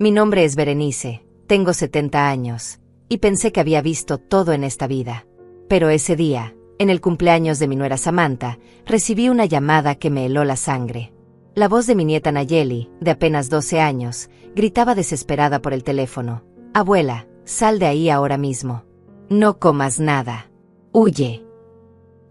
Mi nombre es Berenice, tengo 70 años, y pensé que había visto todo en esta vida. Pero ese día, en el cumpleaños de mi nuera Samantha, recibí una llamada que me heló la sangre. La voz de mi nieta Nayeli, de apenas 12 años, gritaba desesperada por el teléfono: «Abuela, sal de ahí ahora mismo. No comas nada. Huye».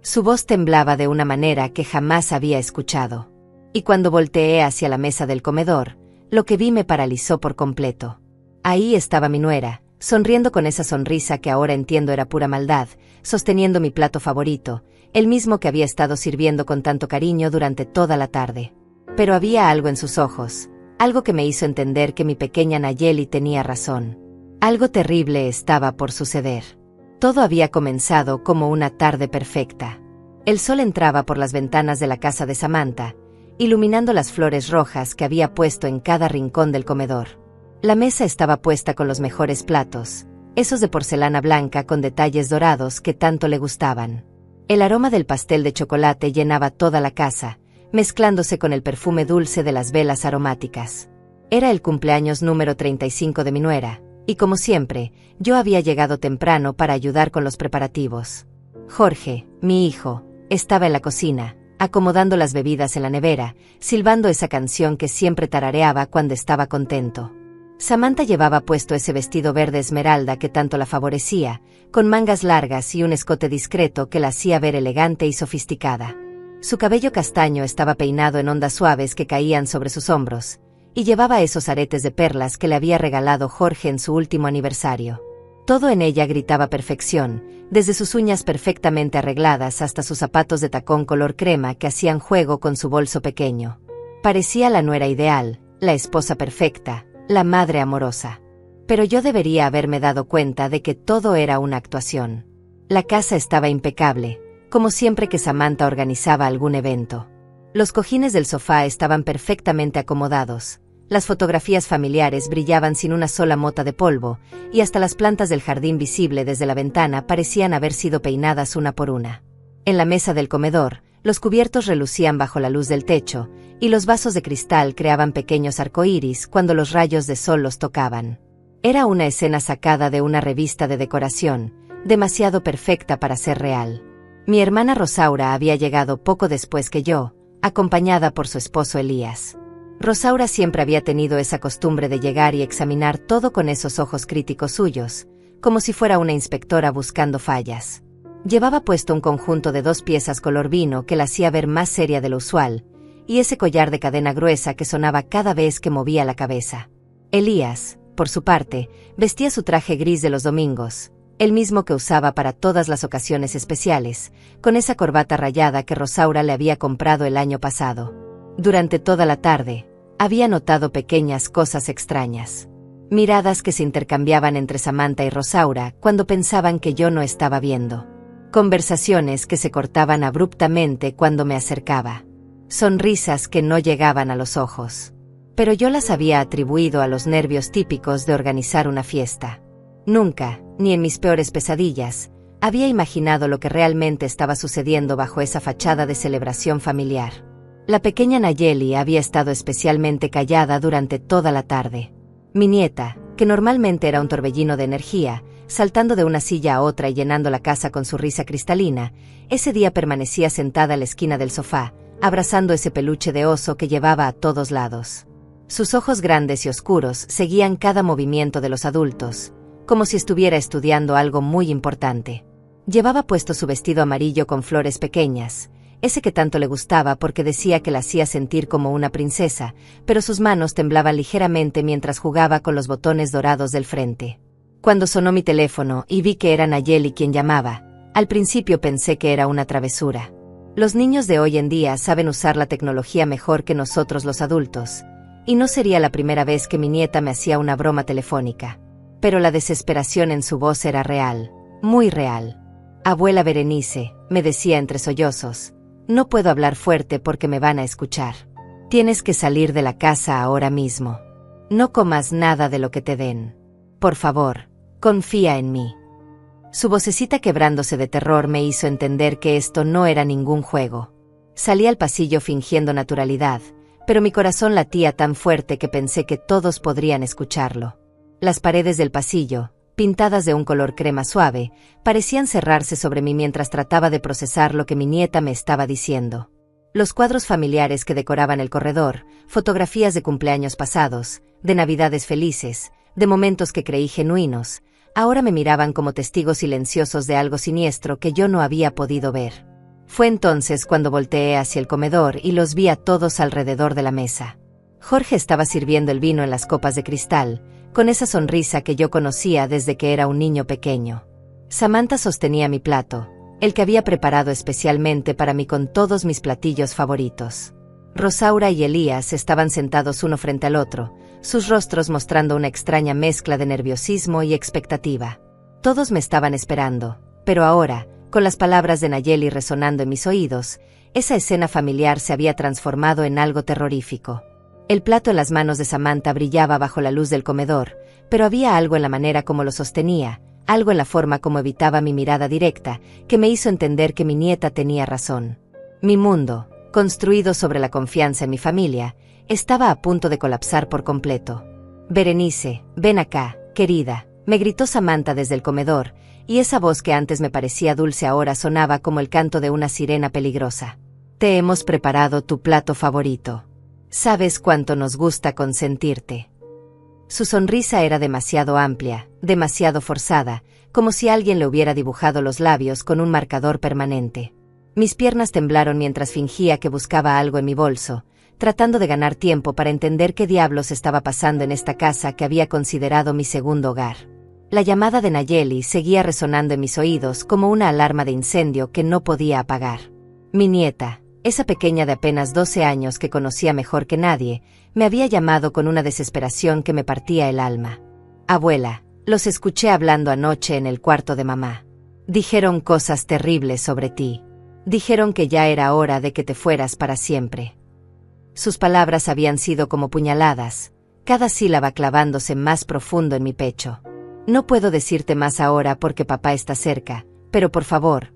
Su voz temblaba de una manera que jamás había escuchado. Y cuando volteé hacia la mesa del comedor, lo que vi me paralizó por completo. Ahí estaba mi nuera, sonriendo con esa sonrisa que ahora entiendo era pura maldad, sosteniendo mi plato favorito, el mismo que había estado sirviendo con tanto cariño durante toda la tarde. Pero había algo en sus ojos, algo que me hizo entender que mi pequeña Nayeli tenía razón. Algo terrible estaba por suceder. Todo había comenzado como una tarde perfecta. El sol entraba por las ventanas de la casa de Samantha, iluminando las flores rojas que había puesto en cada rincón del comedor. La mesa estaba puesta con los mejores platos, esos de porcelana blanca con detalles dorados que tanto le gustaban. El aroma del pastel de chocolate llenaba toda la casa, mezclándose con el perfume dulce de las velas aromáticas. Era el cumpleaños número 35 de mi nuera, y como siempre, yo había llegado temprano para ayudar con los preparativos. Jorge, mi hijo, estaba en la cocina, acomodando las bebidas en la nevera, silbando esa canción que siempre tarareaba cuando estaba contento. Samantha llevaba puesto ese vestido verde esmeralda que tanto la favorecía, con mangas largas y un escote discreto que la hacía ver elegante y sofisticada. Su cabello castaño estaba peinado en ondas suaves que caían sobre sus hombros, y llevaba esos aretes de perlas que le había regalado Jorge en su último aniversario. Todo en ella gritaba perfección, desde sus uñas perfectamente arregladas hasta sus zapatos de tacón color crema que hacían juego con su bolso pequeño. Parecía la nuera ideal, la esposa perfecta, la madre amorosa. Pero yo debería haberme dado cuenta de que todo era una actuación. La casa estaba impecable, como siempre que Samantha organizaba algún evento. Los cojines del sofá estaban perfectamente acomodados, las fotografías familiares brillaban sin una sola mota de polvo, y hasta las plantas del jardín visible desde la ventana parecían haber sido peinadas una por una. En la mesa del comedor, los cubiertos relucían bajo la luz del techo, y los vasos de cristal creaban pequeños arcoíris cuando los rayos de sol los tocaban. Era una escena sacada de una revista de decoración, demasiado perfecta para ser real. Mi hermana Rosaura había llegado poco después que yo, acompañada por su esposo Elías. Rosaura siempre había tenido esa costumbre de llegar y examinar todo con esos ojos críticos suyos, como si fuera una inspectora buscando fallas. Llevaba puesto un conjunto de 2 piezas color vino que la hacía ver más seria de lo usual, y ese collar de cadena gruesa que sonaba cada vez que movía la cabeza. Elías, por su parte, vestía su traje gris de los domingos, el mismo que usaba para todas las ocasiones especiales, con esa corbata rayada que Rosaura le había comprado el año pasado. Durante toda la tarde, había notado pequeñas cosas extrañas. Miradas que se intercambiaban entre Samantha y Rosaura cuando pensaban que yo no estaba viendo. Conversaciones que se cortaban abruptamente cuando me acercaba. Sonrisas que no llegaban a los ojos. Pero yo las había atribuido a los nervios típicos de organizar una fiesta. Nunca, ni en mis peores pesadillas, había imaginado lo que realmente estaba sucediendo bajo esa fachada de celebración familiar. La pequeña Nayeli había estado especialmente callada durante toda la tarde. Mi nieta, que normalmente era un torbellino de energía, saltando de una silla a otra y llenando la casa con su risa cristalina, ese día permanecía sentada a la esquina del sofá, abrazando ese peluche de oso que llevaba a todos lados. Sus ojos grandes y oscuros seguían cada movimiento de los adultos, como si estuviera estudiando algo muy importante. Llevaba puesto su vestido amarillo con flores pequeñas, ese que tanto le gustaba porque decía que la hacía sentir como una princesa, pero sus manos temblaban ligeramente mientras jugaba con los botones dorados del frente. Cuando sonó mi teléfono y vi que era Nayeli quien llamaba, al principio pensé que era una travesura. Los niños de hoy en día saben usar la tecnología mejor que nosotros los adultos, y no sería la primera vez que mi nieta me hacía una broma telefónica. Pero la desesperación en su voz era real, muy real. «Abuela Berenice», me decía entre sollozos, «no puedo hablar fuerte porque me van a escuchar. Tienes que salir de la casa ahora mismo. No comas nada de lo que te den. Por favor, confía en mí». Su vocecita quebrándose de terror me hizo entender que esto no era ningún juego. Salí al pasillo fingiendo naturalidad, pero mi corazón latía tan fuerte que pensé que todos podrían escucharlo. Las paredes del pasillo, pintadas de un color crema suave, parecían cerrarse sobre mí mientras trataba de procesar lo que mi nieta me estaba diciendo. Los cuadros familiares que decoraban el corredor, fotografías de cumpleaños pasados, de navidades felices, de momentos que creí genuinos, ahora me miraban como testigos silenciosos de algo siniestro que yo no había podido ver. Fue entonces cuando volteé hacia el comedor y los vi a todos alrededor de la mesa. Jorge estaba sirviendo el vino en las copas de cristal, con esa sonrisa que yo conocía desde que era un niño pequeño. Samantha sostenía mi plato, el que había preparado especialmente para mí con todos mis platillos favoritos. Rosaura y Elías estaban sentados uno frente al otro, sus rostros mostrando una extraña mezcla de nerviosismo y expectativa. Todos me estaban esperando, pero ahora, con las palabras de Nayeli resonando en mis oídos, esa escena familiar se había transformado en algo terrorífico. El plato en las manos de Samantha brillaba bajo la luz del comedor, pero había algo en la manera como lo sostenía, algo en la forma como evitaba mi mirada directa, que me hizo entender que mi nieta tenía razón. Mi mundo, construido sobre la confianza en mi familia, estaba a punto de colapsar por completo. «Berenice, ven acá, querida», me gritó Samantha desde el comedor, y esa voz que antes me parecía dulce ahora sonaba como el canto de una sirena peligrosa. «Te hemos preparado tu plato favorito. Sabes cuánto nos gusta consentirte». Su sonrisa era demasiado amplia, demasiado forzada, como si alguien le hubiera dibujado los labios con un marcador permanente. Mis piernas temblaron mientras fingía que buscaba algo en mi bolso, tratando de ganar tiempo para entender qué diablos estaba pasando en esta casa que había considerado mi segundo hogar. La llamada de Nayeli seguía resonando en mis oídos como una alarma de incendio que no podía apagar. Mi nieta, esa pequeña de apenas 12 años que conocía mejor que nadie, me había llamado con una desesperación que me partía el alma. «Abuela, los escuché hablando anoche en el cuarto de mamá. Dijeron cosas terribles sobre ti. Dijeron que ya era hora de que te fueras para siempre». Sus palabras habían sido como puñaladas, cada sílaba clavándose más profundo en mi pecho. «No puedo decirte más ahora porque papá está cerca, pero por favor,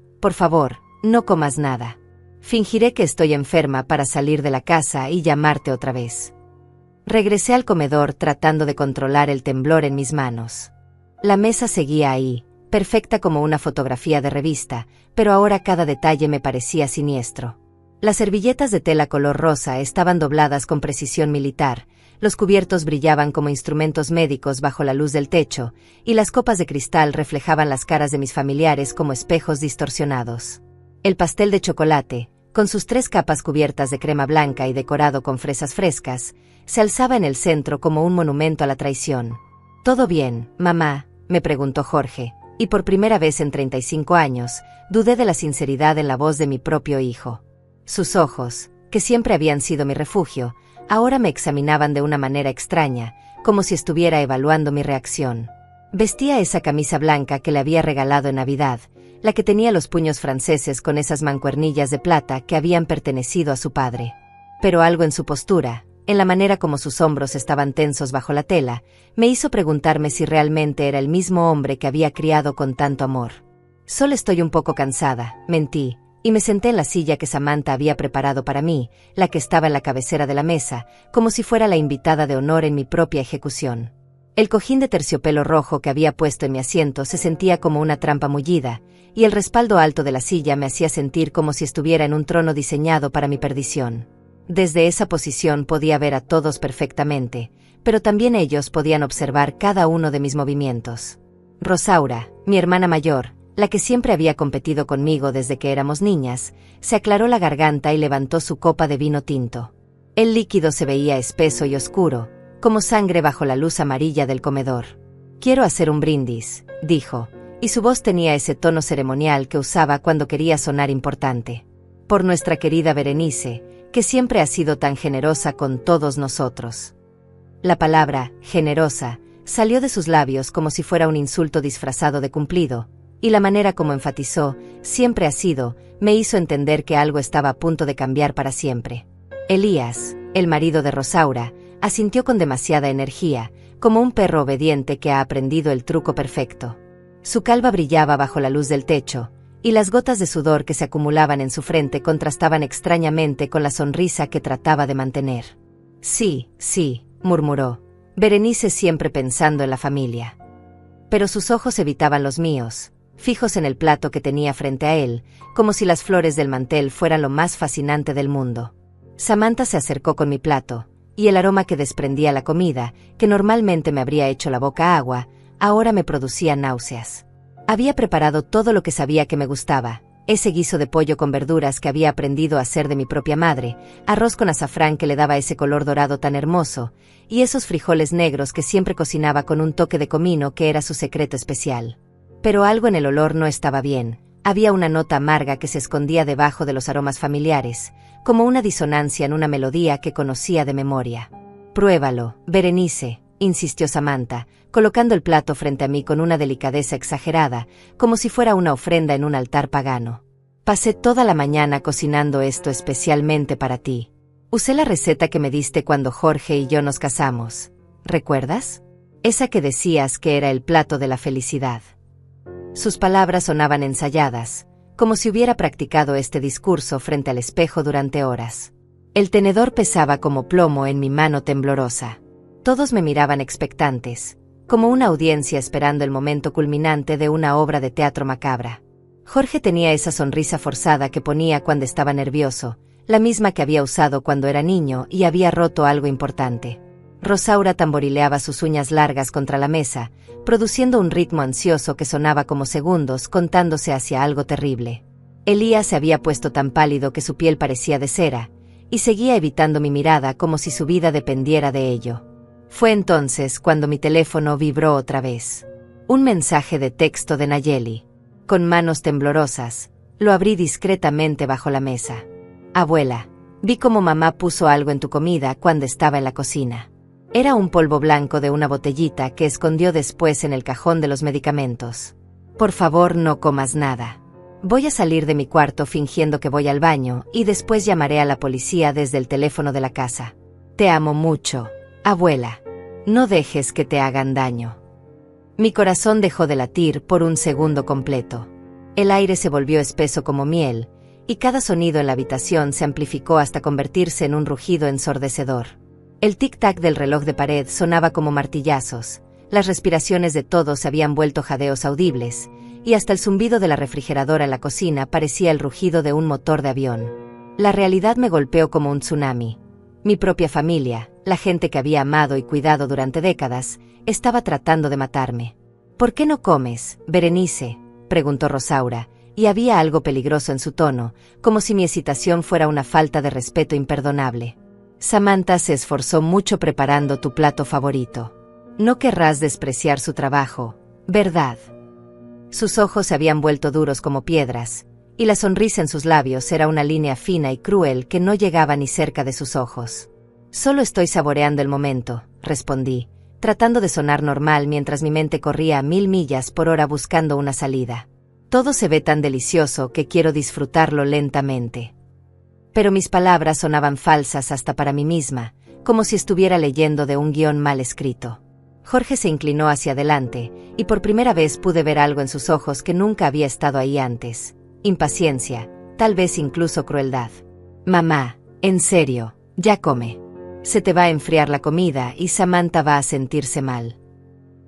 no comas nada. Fingiré que estoy enferma para salir de la casa y llamarte otra vez». Regresé al comedor tratando de controlar el temblor en mis manos. La mesa seguía ahí, perfecta como una fotografía de revista, pero ahora cada detalle me parecía siniestro. Las servilletas de tela color rosa estaban dobladas con precisión militar, los cubiertos brillaban como instrumentos médicos bajo la luz del techo, y las copas de cristal reflejaban las caras de mis familiares como espejos distorsionados. El pastel de chocolate, con sus 3 capas cubiertas de crema blanca y decorado con fresas frescas, se alzaba en el centro como un monumento a la traición. «¿Todo bien, mamá?», me preguntó Jorge, y por primera vez en 35 años, dudé de la sinceridad en la voz de mi propio hijo. Sus ojos, que siempre habían sido mi refugio, ahora me examinaban de una manera extraña, como si estuviera evaluando mi reacción. Vestía esa camisa blanca que le había regalado en Navidad, la que tenía los puños franceses con esas mancuernillas de plata que habían pertenecido a su padre. Pero algo en su postura, en la manera como sus hombros estaban tensos bajo la tela, me hizo preguntarme si realmente era el mismo hombre que había criado con tanto amor. «Solo estoy un poco cansada», mentí, y me senté en la silla que Samantha había preparado para mí, la que estaba en la cabecera de la mesa, como si fuera la invitada de honor en mi propia ejecución. El cojín de terciopelo rojo que había puesto en mi asiento se sentía como una trampa mullida, y el respaldo alto de la silla me hacía sentir como si estuviera en un trono diseñado para mi perdición. Desde esa posición podía ver a todos perfectamente, pero también ellos podían observar cada uno de mis movimientos. Rosaura, mi hermana mayor, la que siempre había competido conmigo desde que éramos niñas, se aclaró la garganta y levantó su copa de vino tinto. El líquido se veía espeso y oscuro, como sangre bajo la luz amarilla del comedor. «Quiero hacer un brindis», dijo, y su voz tenía ese tono ceremonial que usaba cuando quería sonar importante. «Por nuestra querida Berenice, que siempre ha sido tan generosa con todos nosotros». La palabra, generosa, salió de sus labios como si fuera un insulto disfrazado de cumplido, y la manera como enfatizó, siempre ha sido, me hizo entender que algo estaba a punto de cambiar para siempre. Elías, el marido de Rosaura, asintió con demasiada energía, como un perro obediente que ha aprendido el truco perfecto. Su calva brillaba bajo la luz del techo, y las gotas de sudor que se acumulaban en su frente contrastaban extrañamente con la sonrisa que trataba de mantener. Sí, sí, murmuró. Berenice siempre pensando en la familia. Pero sus ojos evitaban los míos, fijos en el plato que tenía frente a él, como si las flores del mantel fueran lo más fascinante del mundo. Samantha se acercó con mi plato, y el aroma que desprendía la comida, que normalmente me habría hecho la boca agua, ahora me producía náuseas. Había preparado todo lo que sabía que me gustaba, ese guiso de pollo con verduras que había aprendido a hacer de mi propia madre, arroz con azafrán que le daba ese color dorado tan hermoso, y esos frijoles negros que siempre cocinaba con un toque de comino que era su secreto especial. Pero algo en el olor no estaba bien, había una nota amarga que se escondía debajo de los aromas familiares, como una disonancia en una melodía que conocía de memoria. Pruébalo, Berenice, insistió Samantha, colocando el plato frente a mí con una delicadeza exagerada, como si fuera una ofrenda en un altar pagano. Pasé toda la mañana cocinando esto especialmente para ti. Usé la receta que me diste cuando Jorge y yo nos casamos. ¿Recuerdas? Esa que decías que era el plato de la felicidad. Sus palabras sonaban ensayadas, como si hubiera practicado este discurso frente al espejo durante horas. El tenedor pesaba como plomo en mi mano temblorosa. Todos me miraban expectantes, como una audiencia esperando el momento culminante de una obra de teatro macabra. Jorge tenía esa sonrisa forzada que ponía cuando estaba nervioso, la misma que había usado cuando era niño y había roto algo importante. Rosaura tamborileaba sus uñas largas contra la mesa, produciendo un ritmo ansioso que sonaba como segundos contándose hacia algo terrible. Elías se había puesto tan pálido que su piel parecía de cera, y seguía evitando mi mirada como si su vida dependiera de ello. Fue entonces cuando mi teléfono vibró otra vez. Un mensaje de texto de Nayeli. Con manos temblorosas, lo abrí discretamente bajo la mesa. Abuela, vi cómo mamá puso algo en tu comida cuando estaba en la cocina. Era un polvo blanco de una botellita que escondió después en el cajón de los medicamentos. Por favor, no comas nada. Voy a salir de mi cuarto fingiendo que voy al baño y después llamaré a la policía desde el teléfono de la casa. Te amo mucho, abuela. No dejes que te hagan daño. Mi corazón dejó de latir por un segundo completo. El aire se volvió espeso como miel, y cada sonido en la habitación se amplificó hasta convertirse en un rugido ensordecedor. El tic-tac del reloj de pared sonaba como martillazos, las respiraciones de todos se habían vuelto jadeos audibles, y hasta el zumbido de la refrigeradora en la cocina parecía el rugido de un motor de avión. La realidad me golpeó como un tsunami. Mi propia familia, la gente que había amado y cuidado durante décadas, estaba tratando de matarme. ¿Por qué no comes, Berenice?, preguntó Rosaura, y había algo peligroso en su tono, como si mi hesitación fuera una falta de respeto imperdonable. Samantha se esforzó mucho preparando tu plato favorito. No querrás despreciar su trabajo, ¿verdad? Sus ojos se habían vuelto duros como piedras, y la sonrisa en sus labios era una línea fina y cruel que no llegaba ni cerca de sus ojos. Solo estoy saboreando el momento, respondí, tratando de sonar normal mientras mi mente corría a 1000 millas por hora buscando una salida. Todo se ve tan delicioso que quiero disfrutarlo lentamente. Pero mis palabras sonaban falsas hasta para mí misma, como si estuviera leyendo de un guión mal escrito. Jorge se inclinó hacia adelante, y por primera vez pude ver algo en sus ojos que nunca había estado ahí antes. Impaciencia, tal vez incluso crueldad. Mamá, en serio, ya come. Se te va a enfriar la comida y Samantha va a sentirse mal.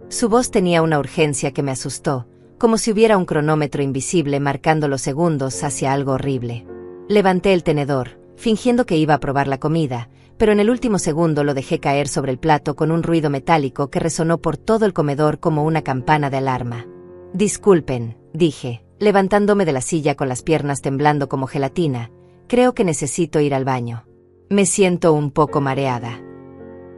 Su voz tenía una urgencia que me asustó, como si hubiera un cronómetro invisible marcando los segundos hacia algo horrible. Levanté el tenedor, fingiendo que iba a probar la comida, pero en el último segundo lo dejé caer sobre el plato con un ruido metálico que resonó por todo el comedor como una campana de alarma. Disculpen, dije, levantándome de la silla con las piernas temblando como gelatina, creo que necesito ir al baño. Me siento un poco mareada.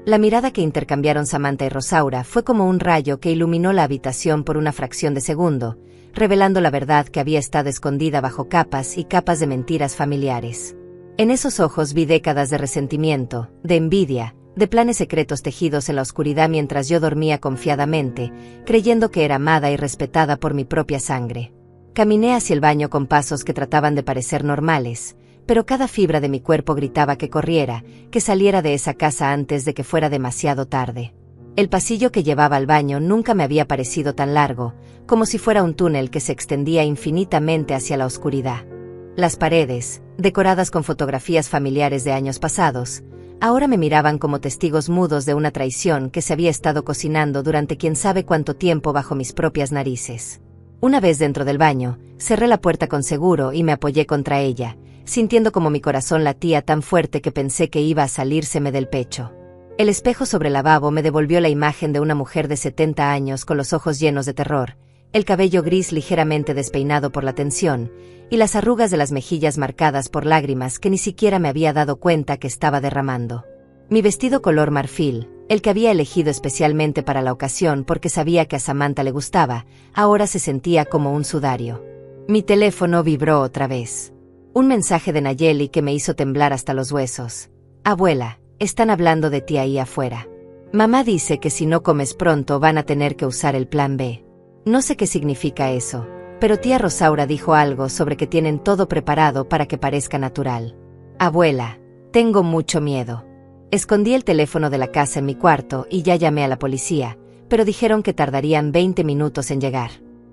La mirada que intercambiaron Samantha y Rosaura fue como un rayo que iluminó la habitación por una fracción de segundo, revelando la verdad que había estado escondida bajo capas y capas de mentiras familiares. En esos ojos vi décadas de resentimiento, de envidia, de planes secretos tejidos en la oscuridad mientras yo dormía confiadamente, creyendo que era amada y respetada por mi propia sangre. Caminé hacia el baño con pasos que trataban de parecer normales, pero cada fibra de mi cuerpo gritaba que corriera, que saliera de esa casa antes de que fuera demasiado tarde. El pasillo que llevaba al baño nunca me había parecido tan largo, como si fuera un túnel que se extendía infinitamente hacia la oscuridad. Las paredes, decoradas con fotografías familiares de años pasados, Ahora me miraban como testigos mudos de una traición que se había estado cocinando durante quién sabe cuánto tiempo bajo mis propias narices. Una vez dentro del baño, cerré la puerta con seguro y me apoyé contra ella, sintiendo como mi corazón latía tan fuerte que pensé que iba a salírseme del pecho. El espejo sobre el lavabo me devolvió la imagen de una mujer de 70 años con los ojos llenos de terror, el cabello gris ligeramente despeinado por la tensión, y las arrugas de las mejillas marcadas por lágrimas que ni siquiera me había dado cuenta que estaba derramando. Mi vestido color marfil, el que había elegido especialmente para la ocasión porque sabía que a Samantha le gustaba, ahora se sentía como un sudario. Mi teléfono vibró otra vez. Un mensaje de Nayeli que me hizo temblar hasta los huesos. Abuela, están hablando de ti ahí afuera. Mamá dice que si no comes pronto van a tener que usar el plan B. No sé qué significa eso, pero tía Rosaura dijo algo sobre que tienen todo preparado para que parezca natural. Abuela, tengo mucho miedo. Escondí el teléfono de la casa en mi cuarto y ya llamé a la policía, pero dijeron que tardarían 20 minutos en llegar.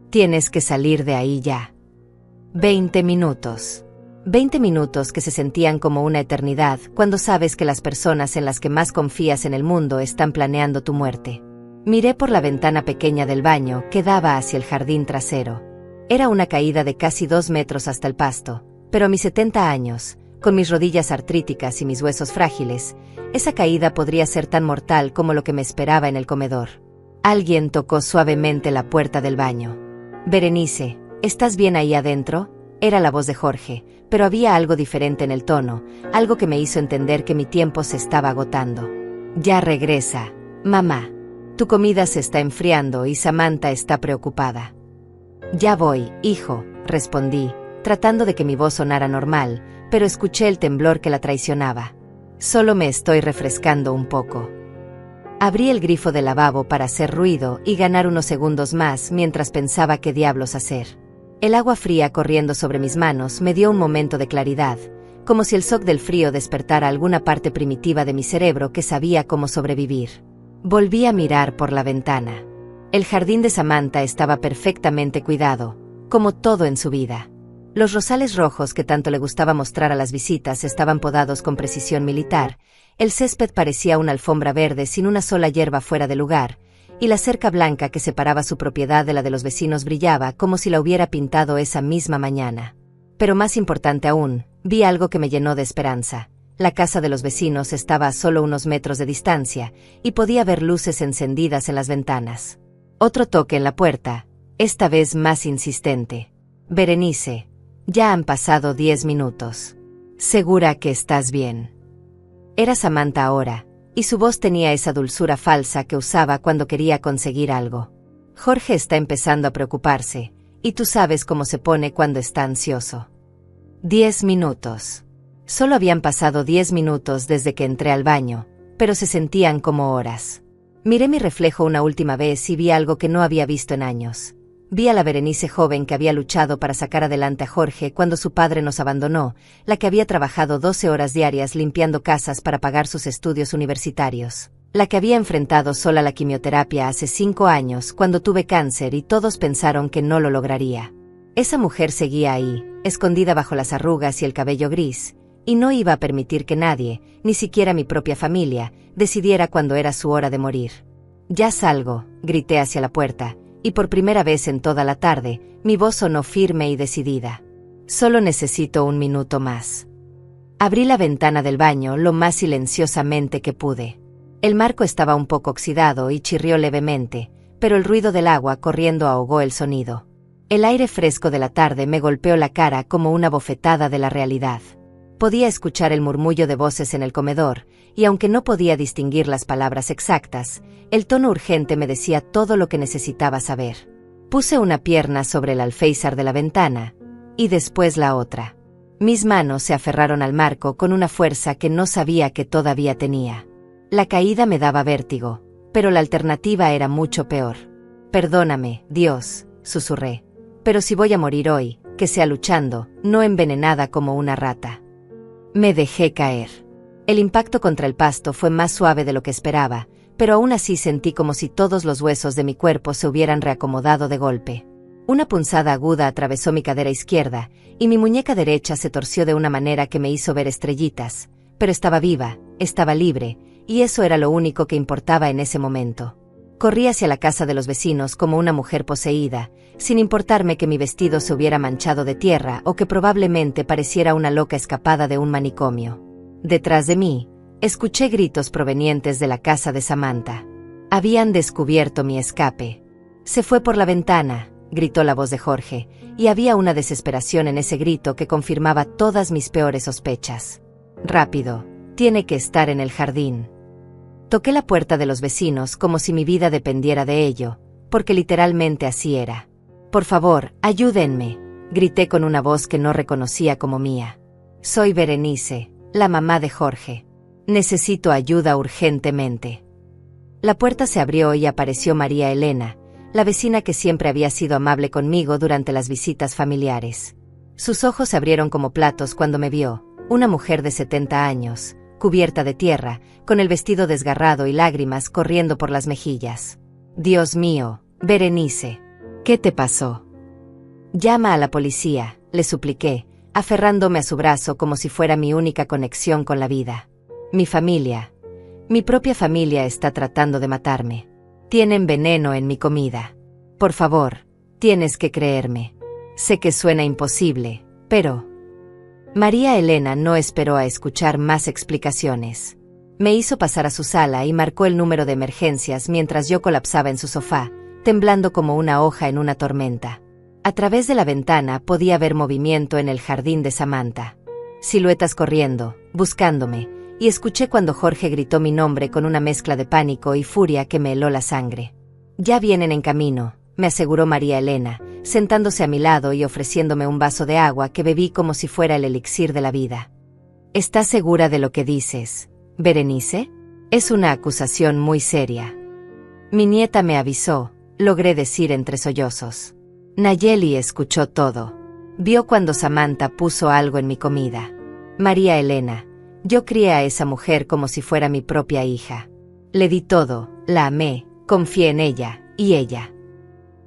Tienes que salir de ahí ya. 20 minutos. 20 minutos que se sentían como una eternidad cuando sabes que las personas en las que más confías en el mundo están planeando tu muerte. Miré por la ventana pequeña del baño que daba hacia el jardín trasero. Era una caída de casi 2 metros hasta el pasto, pero a mis 70 años, con mis rodillas artríticas y mis huesos frágiles, esa caída podría ser tan mortal como lo que me esperaba en el comedor. Alguien tocó suavemente la puerta del baño. Berenice, ¿estás bien ahí adentro? Era la voz de Jorge, pero había algo diferente en el tono, algo que me hizo entender que mi tiempo se estaba agotando. Ya regresa, mamá. Tu comida se está enfriando y Samantha está preocupada. Ya voy, hijo, respondí, tratando de que mi voz sonara normal, pero escuché el temblor que la traicionaba. Solo me estoy refrescando un poco. Abrí el grifo del lavabo para hacer ruido y ganar unos segundos más mientras pensaba qué diablos hacer. El agua fría corriendo sobre mis manos me dio un momento de claridad, como si el shock del frío despertara alguna parte primitiva de mi cerebro que sabía cómo sobrevivir. Volví a mirar por la ventana. El jardín de Samantha estaba perfectamente cuidado, como todo en su vida. Los rosales rojos que tanto le gustaba mostrar a las visitas estaban podados con precisión militar, el césped parecía una alfombra verde sin una sola hierba fuera de lugar, y la cerca blanca que separaba su propiedad de la de los vecinos brillaba como si la hubiera pintado esa misma mañana. Pero más importante aún, vi algo que me llenó de esperanza. La casa de los vecinos estaba a solo unos metros de distancia, y podía ver luces encendidas en las ventanas. Otro toque en la puerta, esta vez más insistente. Berenice, ya han pasado 10 minutos. ¿Segura que estás bien? Era Samantha ahora, y su voz tenía esa dulzura falsa que usaba cuando quería conseguir algo. Jorge está empezando a preocuparse, y tú sabes cómo se pone cuando está ansioso. 10 minutos. Solo habían pasado 10 minutos desde que entré al baño, pero se sentían como horas. Miré mi reflejo una última vez y vi algo que no había visto en años. Vi a la Berenice joven que había luchado para sacar adelante a Jorge cuando su padre nos abandonó, la que había trabajado 12 horas diarias limpiando casas para pagar sus estudios universitarios, la que había enfrentado sola la quimioterapia hace 5 años cuando tuve cáncer y todos pensaron que no lo lograría. Esa mujer seguía ahí, escondida bajo las arrugas y el cabello gris, y no iba a permitir que nadie, ni siquiera mi propia familia, decidiera cuándo era su hora de morir. Ya salgo, grité hacia la puerta, y por primera vez en toda la tarde, mi voz sonó firme y decidida. Solo necesito 1 minuto más. Abrí la ventana del baño lo más silenciosamente que pude. El marco estaba un poco oxidado y chirrió levemente, pero el ruido del agua corriendo ahogó el sonido. El aire fresco de la tarde me golpeó la cara como una bofetada de la realidad. Podía escuchar el murmullo de voces en el comedor, y aunque no podía distinguir las palabras exactas, el tono urgente me decía todo lo que necesitaba saber. Puse una pierna sobre el alféizar de la ventana, y después la otra. Mis manos se aferraron al marco con una fuerza que no sabía que todavía tenía. La caída me daba vértigo, pero la alternativa era mucho peor. Perdóname, Dios, susurré. Pero si voy a morir hoy, que sea luchando, no envenenada como una rata. Me dejé caer. El impacto contra el pasto fue más suave de lo que esperaba, pero aún así sentí como si todos los huesos de mi cuerpo se hubieran reacomodado de golpe. Una punzada aguda atravesó mi cadera izquierda, y mi muñeca derecha se torció de una manera que me hizo ver estrellitas, pero estaba viva, estaba libre, y eso era lo único que importaba en ese momento. Corrí hacia la casa de los vecinos como una mujer poseída, sin importarme que mi vestido se hubiera manchado de tierra o que probablemente pareciera una loca escapada de un manicomio. Detrás de mí, escuché gritos provenientes de la casa de Samantha. Habían descubierto mi escape. «Se fue por la ventana», gritó la voz de Jorge, y había una desesperación en ese grito que confirmaba todas mis peores sospechas. «Rápido, tiene que estar en el jardín». Toqué la puerta de los vecinos como si mi vida dependiera de ello, porque literalmente así era. «Por favor, ayúdenme», grité con una voz que no reconocía como mía. «Soy Berenice, la mamá de Jorge. Necesito ayuda urgentemente». La puerta se abrió y apareció María Elena, la vecina que siempre había sido amable conmigo durante las visitas familiares. Sus ojos se abrieron como platos cuando me vio, una mujer de 70 años, cubierta de tierra, con el vestido desgarrado y lágrimas corriendo por las mejillas. «Dios mío, Berenice, ¿qué te pasó?» «Llama a la policía», le supliqué, aferrándome a su brazo como si fuera mi única conexión con la vida. «Mi familia, mi propia familia está tratando de matarme. Tienen veneno en mi comida. Por favor, tienes que creerme. Sé que suena imposible, pero...» María Elena no esperó a escuchar más explicaciones. Me hizo pasar a su sala y marcó el número de emergencias mientras yo colapsaba en su sofá, temblando como una hoja en una tormenta. A través de la ventana podía ver movimiento en el jardín de Samantha. Siluetas corriendo, buscándome, y escuché cuando Jorge gritó mi nombre con una mezcla de pánico y furia que me heló la sangre. «Ya vienen en camino», me aseguró María Elena, sentándose a mi lado y ofreciéndome un vaso de agua que bebí como si fuera el elixir de la vida. «¿Estás segura de lo que dices, Berenice? Es una acusación muy seria». «Mi nieta me avisó», logré decir entre sollozos. Nayeli escuchó todo. Vio cuando Samantha puso algo en mi comida. «María Elena, yo crié a esa mujer como si fuera mi propia hija. Le di todo, la amé, confié en ella, y ella...».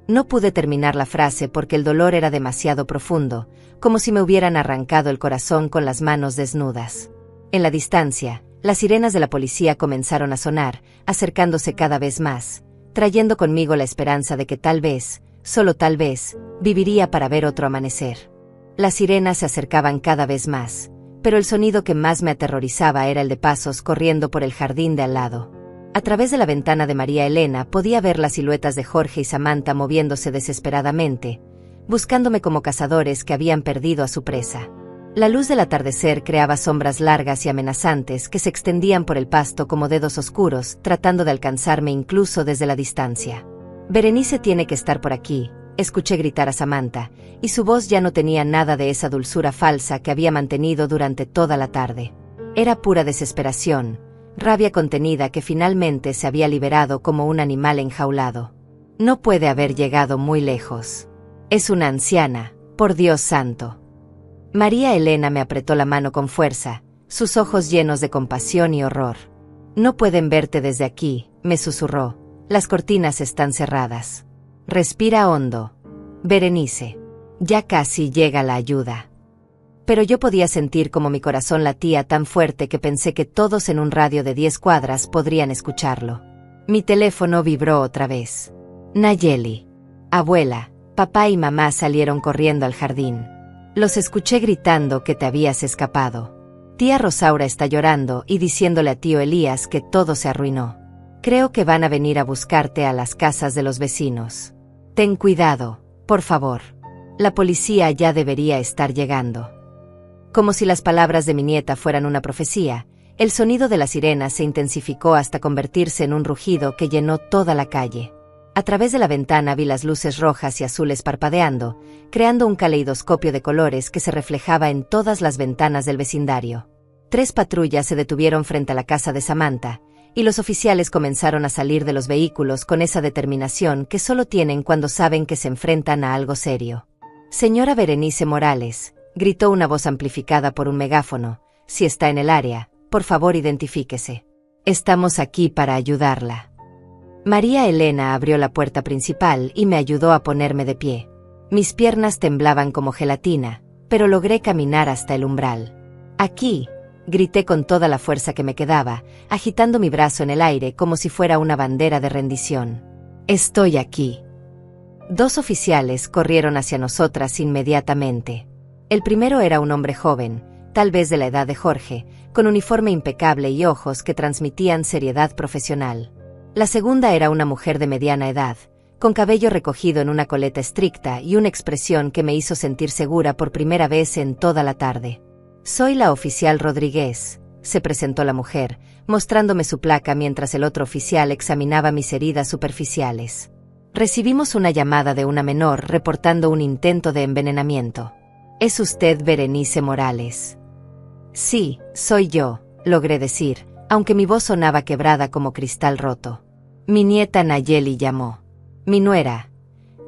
No pude terminar la frase porque el dolor era demasiado profundo, como si me hubieran arrancado el corazón con las manos desnudas. En la distancia, las sirenas de la policía comenzaron a sonar, acercándose cada vez más, trayendo conmigo la esperanza de que tal vez, solo tal vez, viviría para ver otro amanecer. Las sirenas se acercaban cada vez más, pero el sonido que más me aterrorizaba era el de pasos corriendo por el jardín de al lado. A través de la ventana de María Elena podía ver las siluetas de Jorge y Samantha moviéndose desesperadamente, buscándome como cazadores que habían perdido a su presa. La luz del atardecer creaba sombras largas y amenazantes que se extendían por el pasto como dedos oscuros, tratando de alcanzarme incluso desde la distancia. «Berenice tiene que estar por aquí», escuché gritar a Samantha, y su voz ya no tenía nada de esa dulzura falsa que había mantenido durante toda la tarde. Era pura desesperación, rabia contenida que finalmente se había liberado como un animal enjaulado. No puede haber llegado muy lejos. Es una anciana, por Dios santo. María Elena me apretó la mano con fuerza, sus ojos llenos de compasión y horror. «No pueden verte desde aquí», me susurró. «Las cortinas están cerradas. Respira hondo. Berenice. Ya casi llega la ayuda». Pero yo podía sentir como mi corazón latía tan fuerte que pensé que todos en un radio de 10 cuadras podrían escucharlo. Mi teléfono vibró otra vez. Nayeli. Abuela, papá y mamá salieron corriendo al jardín. Los escuché gritando que te habías escapado. Tía Rosaura está llorando y diciéndole a tío Elías que todo se arruinó. Creo que van a venir a buscarte a las casas de los vecinos. Ten cuidado, por favor. La policía ya debería estar llegando». Como si las palabras de mi nieta fueran una profecía, el sonido de la sirena se intensificó hasta convertirse en un rugido que llenó toda la calle. A través de la ventana vi las luces rojas y azules parpadeando, creando un caleidoscopio de colores que se reflejaba en todas las ventanas del vecindario. 3 patrullas se detuvieron frente a la casa de Samantha, y los oficiales comenzaron a salir de los vehículos con esa determinación que solo tienen cuando saben que se enfrentan a algo serio. «Señora Berenice Morales», gritó una voz amplificada por un megáfono, «si está en el área, por favor identifíquese. Estamos aquí para ayudarla». María Elena abrió la puerta principal y me ayudó a ponerme de pie. Mis piernas temblaban como gelatina, pero logré caminar hasta el umbral. «Aquí», grité con toda la fuerza que me quedaba, agitando mi brazo en el aire como si fuera una bandera de rendición. «Estoy aquí». 2 oficiales corrieron hacia nosotras inmediatamente. El primero era un hombre joven, tal vez de la edad de Jorge, con uniforme impecable y ojos que transmitían seriedad profesional. La segunda era una mujer de mediana edad, con cabello recogido en una coleta estricta y una expresión que me hizo sentir segura por primera vez en toda la tarde. «Soy la oficial Rodríguez», se presentó la mujer, mostrándome su placa mientras el otro oficial examinaba mis heridas superficiales. Recibimos una llamada de una menor reportando un intento de envenenamiento. «¿Es usted Berenice Morales?» «Sí, soy yo», logré decir, aunque mi voz sonaba quebrada como cristal roto. «Mi nieta Nayeli llamó. Mi nuera,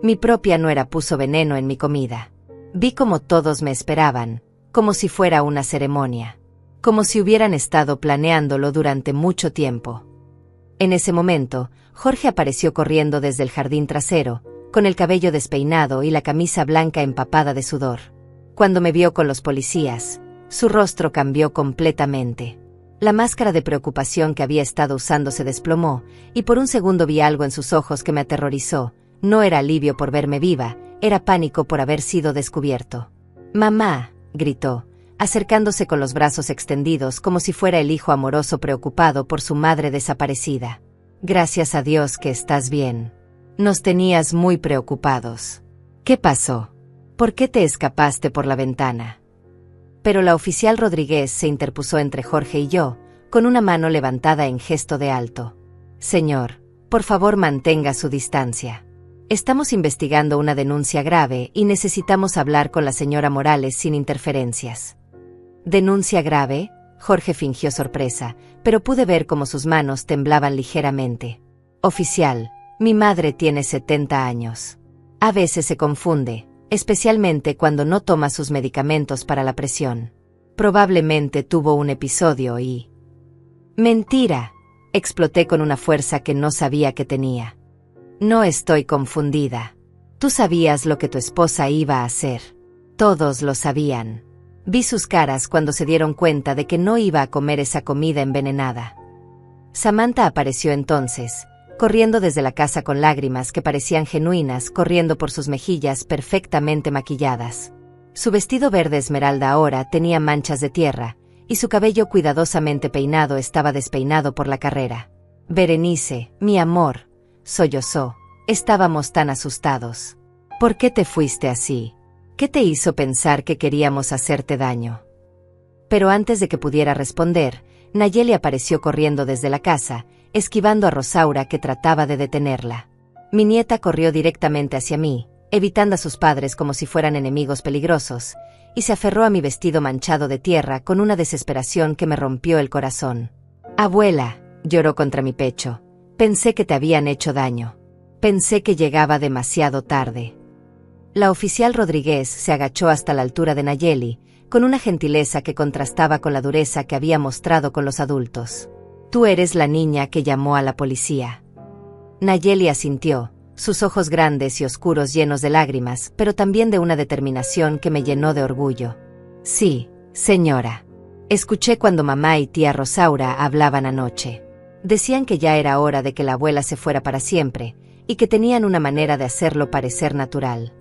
mi propia nuera puso veneno en mi comida. Vi como todos me esperaban, como si fuera una ceremonia, como si hubieran estado planeándolo durante mucho tiempo». En ese momento, Jorge apareció corriendo desde el jardín trasero, con el cabello despeinado y la camisa blanca empapada de sudor. Cuando me vio con los policías, su rostro cambió completamente. La máscara de preocupación que había estado usando se desplomó, y por un segundo vi algo en sus ojos que me aterrorizó. No era alivio por verme viva, era pánico por haber sido descubierto. «Mamá», gritó, acercándose con los brazos extendidos como si fuera el hijo amoroso preocupado por su madre desaparecida. «Gracias a Dios que estás bien. Nos tenías muy preocupados. ¿Qué pasó? ¿Por qué te escapaste por la ventana?» Pero la oficial Rodríguez se interpuso entre Jorge y yo, con una mano levantada en gesto de alto. «Señor, por favor mantenga su distancia. Estamos investigando una denuncia grave y necesitamos hablar con la señora Morales sin interferencias». «¿Denuncia grave?», Jorge fingió sorpresa, pero pude ver cómo sus manos temblaban ligeramente. «Oficial, mi madre tiene 70 años. A veces se confunde, especialmente cuando no toma sus medicamentos para la presión. Probablemente tuvo un episodio y...» «Mentira», exploté con una fuerza que no sabía que tenía. «No estoy confundida. Tú sabías lo que tu esposa iba a hacer. Todos lo sabían». Vi sus caras cuando se dieron cuenta de que no iba a comer esa comida envenenada. Samantha apareció entonces, corriendo desde la casa con lágrimas que parecían genuinas corriendo por sus mejillas perfectamente maquilladas. Su vestido verde esmeralda ahora tenía manchas de tierra, y su cabello cuidadosamente peinado estaba despeinado por la carrera. «Berenice, mi amor», sollozó, «estábamos tan asustados. ¿Por qué te fuiste así? ¿Qué te hizo pensar que queríamos hacerte daño?». Pero antes de que pudiera responder, Nayeli apareció corriendo desde la casa, esquivando a Rosaura que trataba de detenerla. Mi nieta corrió directamente hacia mí, evitando a sus padres como si fueran enemigos peligrosos, y se aferró a mi vestido manchado de tierra con una desesperación que me rompió el corazón. «Abuela», lloró contra mi pecho, «pensé que te habían hecho daño. Pensé que llegaba demasiado tarde». La oficial Rodríguez se agachó hasta la altura de Nayeli, con una gentileza que contrastaba con la dureza que había mostrado con los adultos. «Tú eres la niña que llamó a la policía». Nayeli asintió, sus ojos grandes y oscuros llenos de lágrimas, pero también de una determinación que me llenó de orgullo. «Sí, señora. Escuché cuando mamá y tía Rosaura hablaban anoche. Decían que ya era hora de que la abuela se fuera para siempre, y que tenían una manera de hacerlo parecer natural».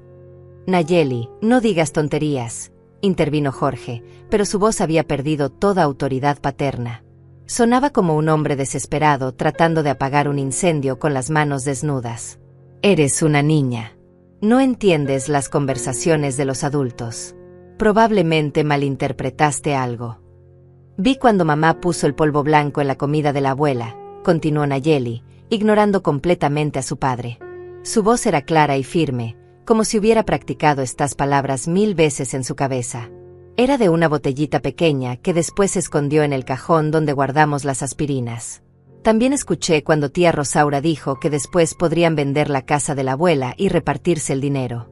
«Nayeli, no digas tonterías», intervino Jorge, pero su voz había perdido toda autoridad paterna. Sonaba como un hombre desesperado tratando de apagar un incendio con las manos desnudas. «Eres una niña. No entiendes las conversaciones de los adultos. Probablemente malinterpretaste algo». «Vi cuando mamá puso el polvo blanco en la comida de la abuela», continuó Nayeli, ignorando completamente a su padre. Su voz era clara y firme, como si hubiera practicado estas palabras 1000 veces en su cabeza. Era de una botellita pequeña que después se escondió en el cajón donde guardamos las aspirinas. También escuché cuando tía Rosaura dijo que después podrían vender la casa de la abuela y repartirse el dinero.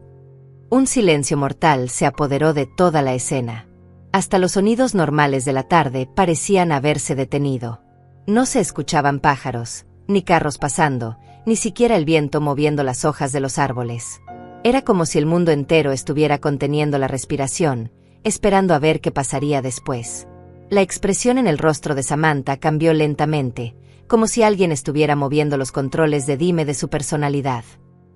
Un silencio mortal se apoderó de toda la escena. Hasta los sonidos normales de la tarde parecían haberse detenido. No se escuchaban pájaros, ni carros pasando, ni siquiera el viento moviendo las hojas de los árboles. Era como si el mundo entero estuviera conteniendo la respiración, esperando a ver qué pasaría después. La expresión en el rostro de Samantha cambió lentamente, como si alguien estuviera moviendo los controles de dime de su personalidad.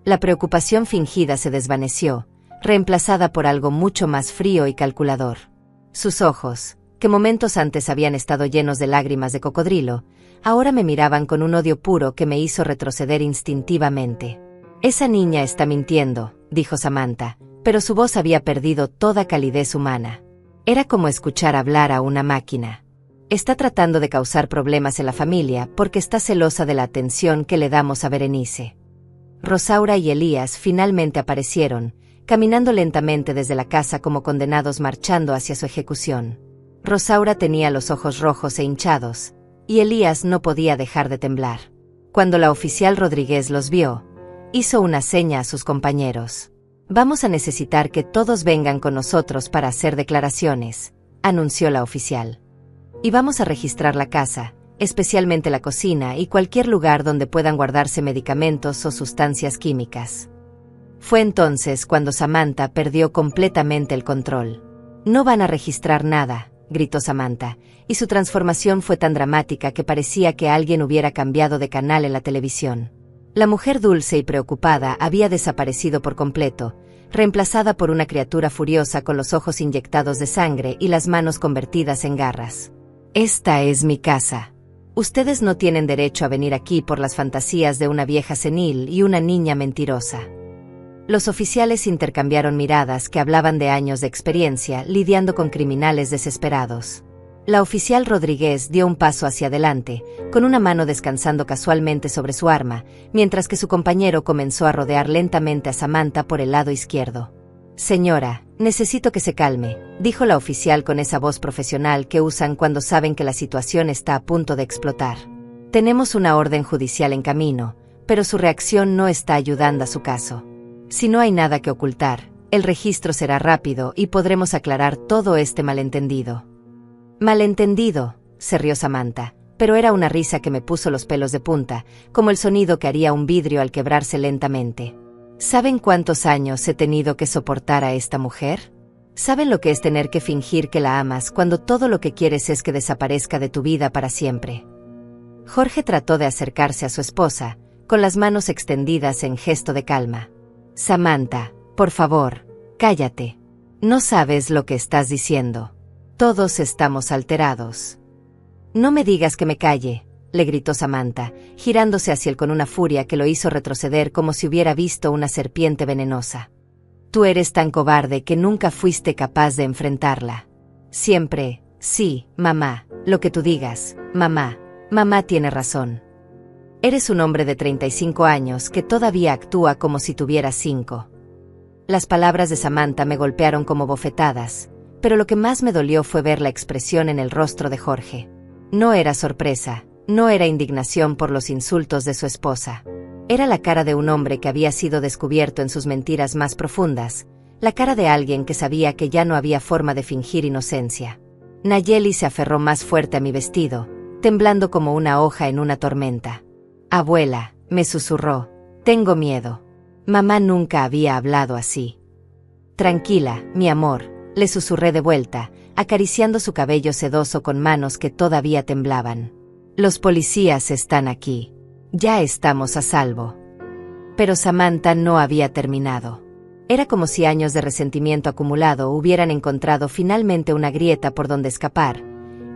La preocupación fingida se desvaneció, reemplazada por algo mucho más frío y calculador. Sus ojos, que momentos antes habían estado llenos de lágrimas de cocodrilo, ahora me miraban con un odio puro que me hizo retroceder instintivamente. «Esa niña está mintiendo», dijo Samantha, pero su voz había perdido toda calidez humana. Era como escuchar hablar a una máquina. «Está tratando de causar problemas en la familia porque está celosa de la atención que le damos a Berenice». Rosaura y Elías finalmente aparecieron, caminando lentamente desde la casa como condenados marchando hacia su ejecución. Rosaura tenía los ojos rojos e hinchados, y Elías no podía dejar de temblar. Cuando la oficial Rodríguez los vio, hizo una seña a sus compañeros. «Vamos a necesitar que todos vengan con nosotros para hacer declaraciones», anunció la oficial. «Y vamos a registrar la casa, especialmente la cocina y cualquier lugar donde puedan guardarse medicamentos o sustancias químicas». Fue entonces cuando Samantha perdió completamente el control. «No van a registrar nada», gritó Samantha, y su transformación fue tan dramática que parecía que alguien hubiera cambiado de canal en la televisión. La mujer dulce y preocupada había desaparecido por completo, reemplazada por una criatura furiosa con los ojos inyectados de sangre y las manos convertidas en garras. «Esta es mi casa. Ustedes no tienen derecho a venir aquí por las fantasías de una vieja senil y una niña mentirosa». Los oficiales intercambiaron miradas que hablaban de años de experiencia lidiando con criminales desesperados. La oficial Rodríguez dio un paso hacia adelante, con una mano descansando casualmente sobre su arma, mientras que su compañero comenzó a rodear lentamente a Samantha por el lado izquierdo. «Señora, necesito que se calme», dijo la oficial con esa voz profesional que usan cuando saben que la situación está a punto de explotar. «Tenemos una orden judicial en camino, pero su reacción no está ayudando a su caso. Si no hay nada que ocultar, el registro será rápido y podremos aclarar todo este malentendido». «Malentendido», se rió Samantha, pero era una risa que me puso los pelos de punta, como el sonido que haría un vidrio al quebrarse lentamente. ¿Saben cuántos años he tenido que soportar a esta mujer? ¿Saben lo que es tener que fingir que la amas cuando todo lo que quieres es que desaparezca de tu vida para siempre? Jorge trató de acercarse a su esposa, con las manos extendidas en gesto de calma. «Samantha, por favor, cállate. No sabes lo que estás diciendo. Todos estamos alterados». «No me digas que me calle», le gritó Samantha, girándose hacia él con una furia que lo hizo retroceder como si hubiera visto una serpiente venenosa. «Tú eres tan cobarde que nunca fuiste capaz de enfrentarla. Siempre, sí, mamá, lo que tú digas, mamá, mamá tiene razón. Eres un hombre de 35 años que todavía actúa como si tuviera 5. Las palabras de Samantha me golpearon como bofetadas, pero lo que más me dolió fue ver la expresión en el rostro de Jorge. No era sorpresa, no era indignación por los insultos de su esposa. Era la cara de un hombre que había sido descubierto en sus mentiras más profundas, la cara de alguien que sabía que ya no había forma de fingir inocencia. Nayeli se aferró más fuerte a mi vestido, temblando como una hoja en una tormenta. «Abuela», me susurró, «tengo miedo. Mamá nunca había hablado así». «Tranquila, mi amor», le susurré de vuelta, acariciando su cabello sedoso con manos que todavía temblaban. «Los policías están aquí. Ya estamos a salvo». Pero Samantha no había terminado. Era como si años de resentimiento acumulado hubieran encontrado finalmente una grieta por donde escapar,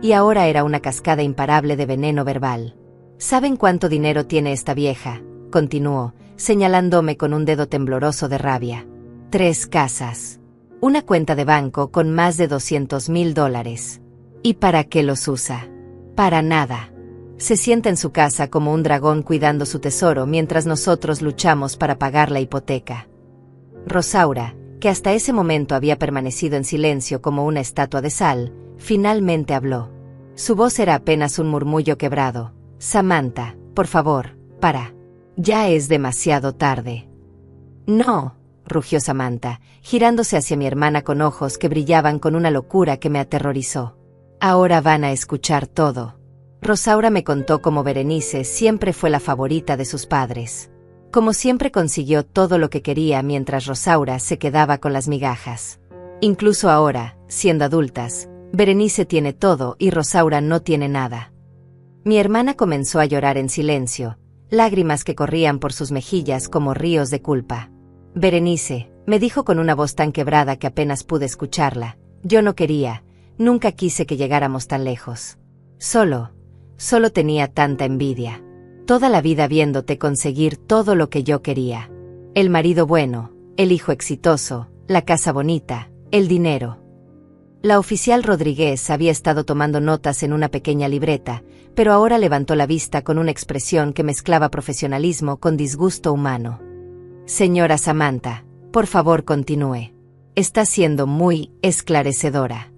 y ahora era una cascada imparable de veneno verbal. «¿Saben cuánto dinero tiene esta vieja?», continuó, señalándome con un dedo tembloroso de rabia. 3 casas. Una cuenta de banco con más de $200,000. ¿Y para qué los usa? Para nada. Se sienta en su casa como un dragón cuidando su tesoro mientras nosotros luchamos para pagar la hipoteca». Rosaura, que hasta ese momento había permanecido en silencio como una estatua de sal, finalmente habló. Su voz era apenas un murmullo quebrado. «Samantha, por favor, para. Ya es demasiado tarde». «No», rugió Samantha, girándose hacia mi hermana con ojos que brillaban con una locura que me aterrorizó. «Ahora van a escuchar todo». Rosaura me contó cómo Berenice siempre fue la favorita de sus padres. Como siempre consiguió todo lo que quería mientras Rosaura se quedaba con las migajas. Incluso ahora, siendo adultas, Berenice tiene todo y Rosaura no tiene nada. Mi hermana comenzó a llorar en silencio, lágrimas que corrían por sus mejillas como ríos de culpa. Berenice, me dijo con una voz tan quebrada que apenas pude escucharla, yo no quería, nunca quise que llegáramos tan lejos. Solo tenía tanta envidia. Toda la vida viéndote conseguir todo lo que yo quería. El marido bueno, el hijo exitoso, la casa bonita, el dinero. La oficial Rodríguez había estado tomando notas en una pequeña libreta, pero ahora levantó la vista con una expresión que mezclaba profesionalismo con disgusto humano. Señora Samantha, por favor continúe. Está siendo muy esclarecedora.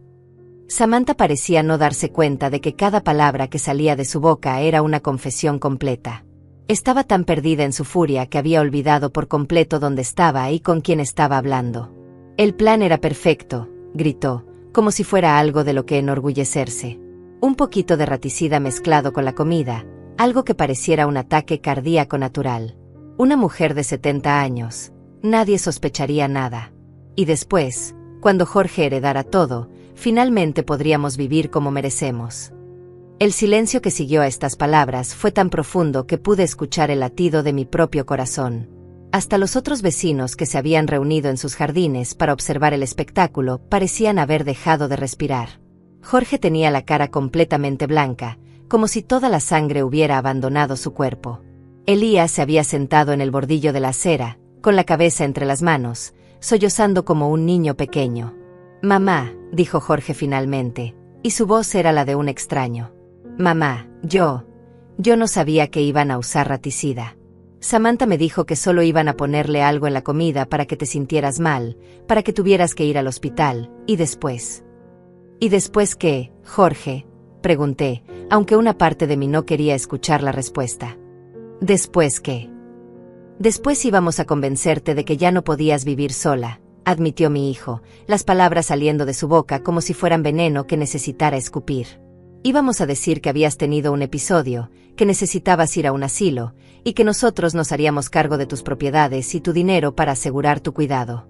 Samantha parecía no darse cuenta de que cada palabra que salía de su boca era una confesión completa. Estaba tan perdida en su furia que había olvidado por completo dónde estaba y con quién estaba hablando. El plan era perfecto, gritó, como si fuera algo de lo que enorgullecerse. Un poquito de raticida mezclado con la comida, algo que pareciera un ataque cardíaco natural. Una mujer de 70 años. Nadie sospecharía nada. Y después, cuando Jorge heredara todo, finalmente podríamos vivir como merecemos. El silencio que siguió a estas palabras fue tan profundo que pude escuchar el latido de mi propio corazón. Hasta los otros vecinos que se habían reunido en sus jardines para observar el espectáculo parecían haber dejado de respirar. Jorge tenía la cara completamente blanca, como si toda la sangre hubiera abandonado su cuerpo. Elías se había sentado en el bordillo de la acera, con la cabeza entre las manos, sollozando como un niño pequeño. «Mamá», dijo Jorge finalmente, y su voz era la de un extraño. «Mamá, yo no sabía que iban a usar raticida. Samantha me dijo que solo iban a ponerle algo en la comida para que te sintieras mal, para que tuvieras que ir al hospital, y después». «¿Y después qué, Jorge?», pregunté, aunque una parte de mí no quería escuchar la respuesta. «¿Después qué?». «Después íbamos a convencerte de que ya no podías vivir sola», admitió mi hijo, las palabras saliendo de su boca como si fueran veneno que necesitara escupir. «Íbamos a decir que habías tenido un episodio, que necesitabas ir a un asilo, y que nosotros nos haríamos cargo de tus propiedades y tu dinero para asegurar tu cuidado».